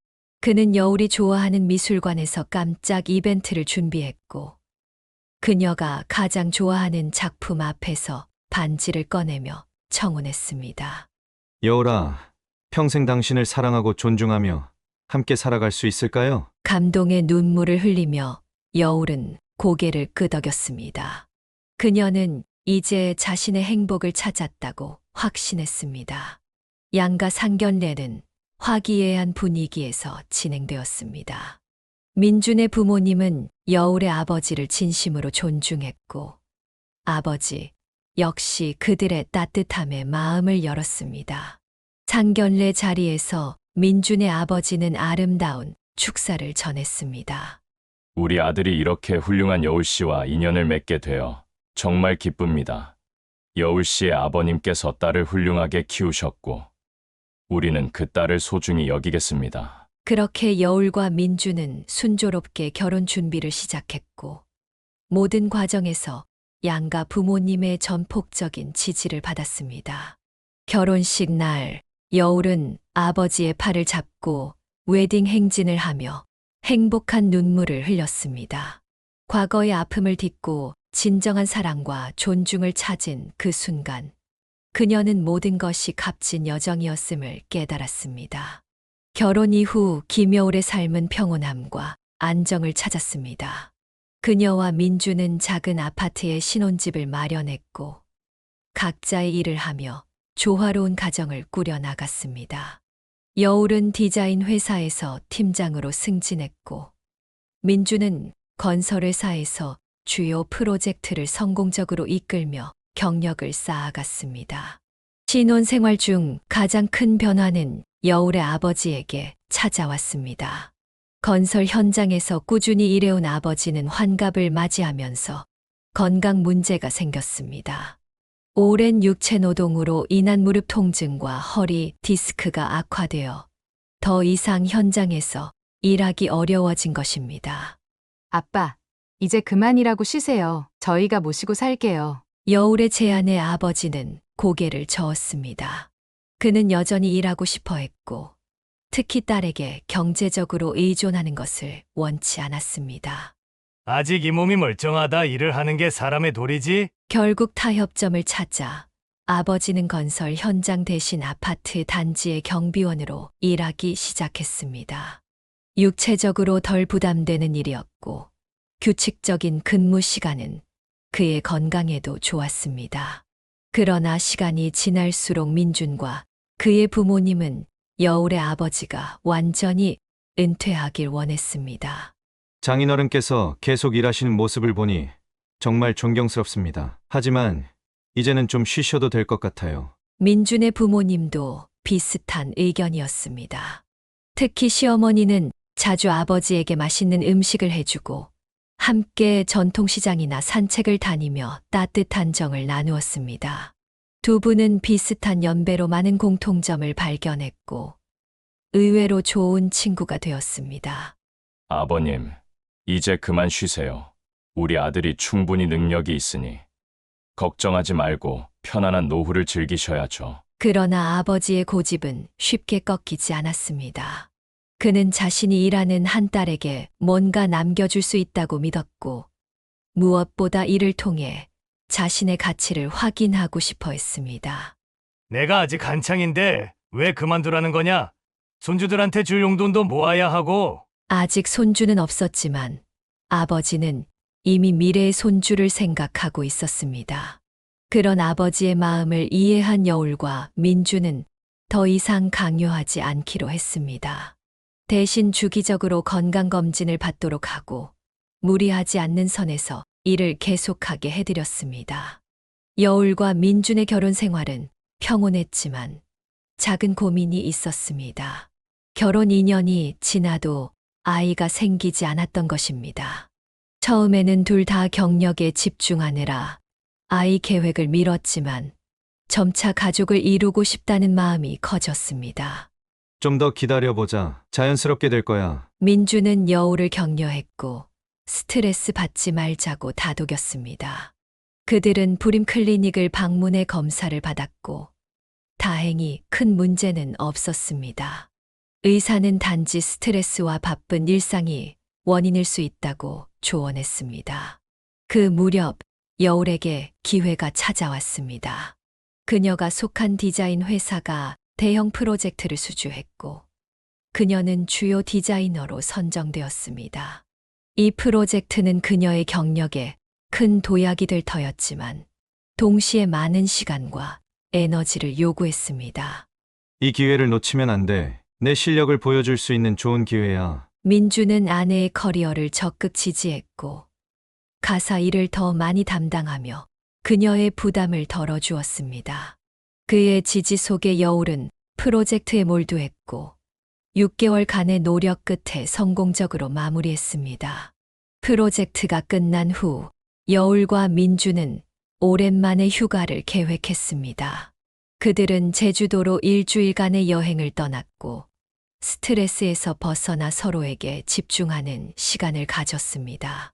그는 여울이 좋아하는 미술관에서 깜짝 이벤트를 준비했고 그녀가 가장 좋아하는 작품 앞에서 반지를 꺼내며 청혼했습니다. 여울아, 평생 당신을 사랑하고 존중하며 함께 살아갈 수 있을까요? 감동의 눈물을 흘리며 여울은 고개를 끄덕였습니다. 그녀는 이제 자신의 행복을 찾았다고 확신했습니다. 양가 상견례는 화기애애한 분위기에서 진행되었습니다. 민준의 부모님은 여울의 아버지를 진심으로 존중했고 아버지 역시 그들의 따뜻함에 마음을 열었습니다. 상견례 자리에서 민준의 아버지는 아름다운 축사를 전했습니다. 우리 아들이 이렇게 훌륭한 여울 씨와 인연을 맺게 되어 정말 기쁩니다. 여울 씨의 아버님께서 딸을 훌륭하게 키우셨고 우리는 그 딸을 소중히 여기겠습니다. 그렇게 여울과 민주는 순조롭게 결혼 준비를 시작했고 모든 과정에서 양가 부모님의 전폭적인 지지를 받았습니다. 결혼식 날 여울은 아버지의 팔을 잡고 웨딩 행진을 하며 행복한 눈물을 흘렸습니다. 과거의 아픔을 딛고 진정한 사랑과 존중을 찾은 그 순간 그녀는 모든 것이 값진 여정이었음을 깨달았습니다. 결혼 이후 김여울의 삶은 평온함과 안정을 찾았습니다. 그녀와 민주는 작은 아파트에 신혼집을 마련했고 각자의 일을 하며 조화로운 가정을 꾸려나갔습니다. 여울은 디자인 회사에서 팀장으로 승진했고 민주는 건설회사에서 주요 프로젝트를 성공적으로 이끌며 경력을 쌓아갔습니다. 신혼 생활 중 가장 큰 변화는 여울의 아버지에게 찾아왔습니다. 건설 현장에서 꾸준히 일해온 아버지는 환갑을 맞이하면서 건강 문제가 생겼습니다. 오랜 육체 노동으로 인한 무릎 통증과 허리 디스크가 악화되어 더 이상 현장에서 일하기 어려워진 것입니다. 아빠, 이제 그만 일하고 쉬세요. 저희가 모시고 살게요. 여울의 제안에 아버지는 고개를 저었습니다. 그는 여전히 일하고 싶어 했고, 특히 딸에게 경제적으로 의존하는 것을 원치 않았습니다. 아직 이 몸이 멀쩡하다 일을 하는 게 사람의 도리지? 결국 타협점을 찾아 아버지는 건설 현장 대신 아파트 단지의 경비원으로 일하기 시작했습니다. 육체적으로 덜 부담되는 일이었고, 규칙적인 근무 시간은 그의 건강에도 좋았습니다. 그러나 시간이 지날수록 민준과 그의 부모님은 여울의 아버지가 완전히 은퇴하길 원했습니다. 장인어른께서 계속 일하시는 모습을 보니 정말 존경스럽습니다. 하지만 이제는 좀 쉬셔도 될 것 같아요. 민준의 부모님도 비슷한 의견이었습니다. 특히 시어머니는 자주 아버지에게 맛있는 음식을 해주고 함께 전통시장이나 산책을 다니며 따뜻한 정을 나누었습니다. 두 분은 비슷한 연배로 많은 공통점을 발견했고 의외로 좋은 친구가 되었습니다. 아버님, 이제 그만 쉬세요. 우리 아들이 충분히 능력이 있으니 걱정하지 말고 편안한 노후를 즐기셔야죠. 그러나 아버지의 고집은 쉽게 꺾이지 않았습니다. 그는 자신이 일하는 한 딸에게 뭔가 남겨줄 수 있다고 믿었고, 무엇보다 이를 통해 자신의 가치를 확인하고 싶어 했습니다. 내가 아직 한창인데 왜 그만두라는 거냐? 손주들한테 줄 용돈도 모아야 하고. 아직 손주는 없었지만 아버지는 이미 미래의 손주를 생각하고 있었습니다. 그런 아버지의 마음을 이해한 여울과 민주는 더 이상 강요하지 않기로 했습니다. 대신 주기적으로 건강검진을 받도록 하고 무리하지 않는 선에서 일을 계속하게 해드렸습니다. 여울과 민준의 결혼 생활은 평온했지만 작은 고민이 있었습니다. 결혼 2년이 지나도 아이가 생기지 않았던 것입니다. 처음에는 둘 다 경력에 집중하느라 아이 계획을 미뤘지만 점차 가족을 이루고 싶다는 마음이 커졌습니다. 좀 더 기다려보자. 자연스럽게 될 거야. 민주는 여울을 격려했고 스트레스 받지 말자고 다독였습니다. 그들은 불임 클리닉을 방문해 검사를 받았고 다행히 큰 문제는 없었습니다. 의사는 단지 스트레스와 바쁜 일상이 원인일 수 있다고 조언했습니다. 그 무렵 여울에게 기회가 찾아왔습니다. 그녀가 속한 디자인 회사가 대형 프로젝트를 수주했고 그녀는 주요 디자이너로 선정되었습니다. 이 프로젝트는 그녀의 경력에 큰 도약이 될 터였지만 동시에 많은 시간과 에너지를 요구했습니다. 이 기회를 놓치면 안 돼. 내 실력을 보여줄 수 있는 좋은 기회야. 민주는 아내의 커리어를 적극 지지했고 가사 일을 더 많이 담당하며 그녀의 부담을 덜어주었습니다. 그의 지지 속에 여울은 프로젝트에 몰두했고 6개월간의 노력 끝에 성공적으로 마무리했습니다. 프로젝트가 끝난 후 여울과 민주는 오랜만에 휴가를 계획했습니다. 그들은 제주도로 일주일간의 여행을 떠났고 스트레스에서 벗어나 서로에게 집중하는 시간을 가졌습니다.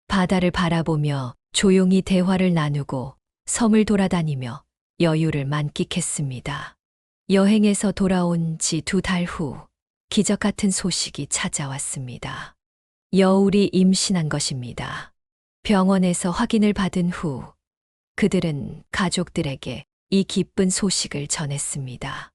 바다를 바라보며 조용히 대화를 나누고 섬을 돌아다니며 여유를 만끽했습니다. 여행에서 돌아온 지 2달 후 기적 같은 소식이 찾아왔습니다. 여울이 임신한 것입니다. 병원에서 확인을 받은 후 그들은 가족들에게 이 기쁜 소식을 전했습니다.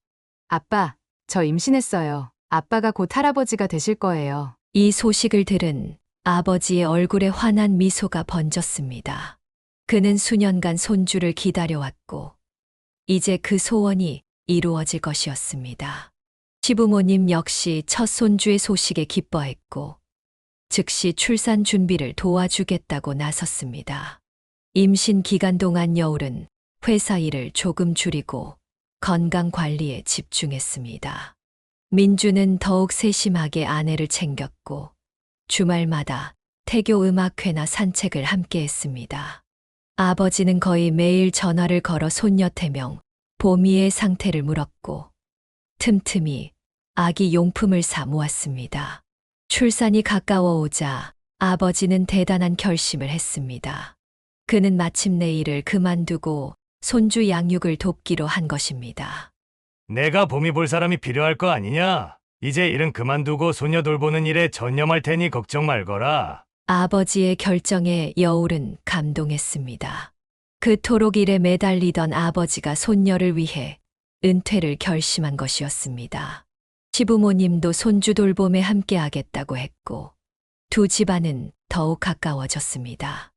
아빠, 저 임신했어요. 아빠가 곧 할아버지가 되실 거예요. 이 소식을 들은 아버지의 얼굴에 환한 미소가 번졌습니다. 그는 수년간 손주를 기다려왔고 이제 그 소원이 이루어질 것이었습니다. 시부모님 역시 첫 손주의 소식에 기뻐했고 즉시 출산 준비를 도와주겠다고 나섰습니다. 임신 기간 동안 여울은 회사 일을 조금 줄이고 건강 관리에 집중했습니다. 민주는 더욱 세심하게 아내를 챙겼고 주말마다 태교 음악회나 산책을 함께 했습니다. 아버지는 거의 매일 전화를 걸어 손녀 태명, 보미의 상태를 물었고 틈틈이 아기 용품을 사 모았습니다. 출산이 가까워오자 아버지는 대단한 결심을 했습니다. 그는 마침내 일을 그만두고 손주 양육을 돕기로 한 것입니다. 내가 봄이 볼 사람이 필요할 거 아니냐? 이제 일은 그만두고 소녀 돌보는 일에 전념할 테니 걱정 말거라. 아버지의 결정에 여울은 감동했습니다. 그토록 일에 매달리던 아버지가 손녀를 위해 은퇴를 결심한 것이었습니다. 시부모님도 손주 돌봄에 함께하겠다고 했고 두 집안은 더욱 가까워졌습니다.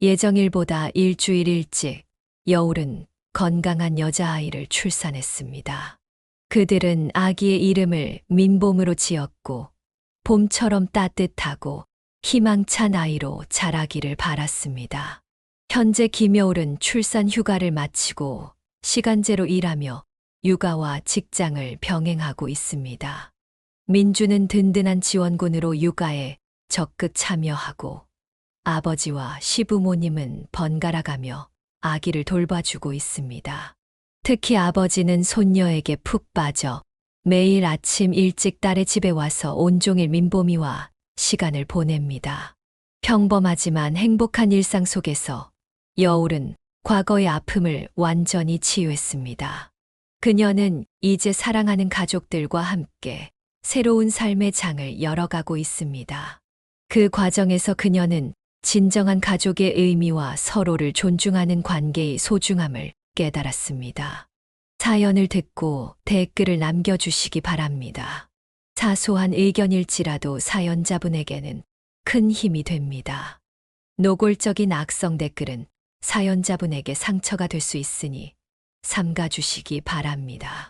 예정일보다 일주일 일찍 여울은 건강한 여자아이를 출산했습니다. 그들은 아기의 이름을 민봄으로 지었고 봄처럼 따뜻하고 희망찬 아이로 자라기를 바랐습니다. 현재 김여울은 출산 휴가를 마치고 시간제로 일하며 육아와 직장을 병행하고 있습니다. 민주는 든든한 지원군으로 육아에 적극 참여하고 아버지와 시부모님은 번갈아가며 아기를 돌봐주고 있습니다. 특히 아버지는 손녀에게 푹 빠져 매일 아침 일찍 딸의 집에 와서 온종일 민보미와 시간을 보냅니다. 평범하지만 행복한 일상 속에서 여울은 과거의 아픔을 완전히 치유했습니다. 그녀는 이제 사랑하는 가족들과 함께 새로운 삶의 장을 열어가고 있습니다. 그 과정에서 그녀는 진정한 가족의 의미와 서로를 존중하는 관계의 소중함을 깨달았습니다. 사연을 듣고 댓글을 남겨주시기 바랍니다. 사소한 의견일지라도 사연자분에게는 큰 힘이 됩니다. 노골적인 악성 댓글은 사연자분에게 상처가 될 수 있으니 삼가주시기 바랍니다.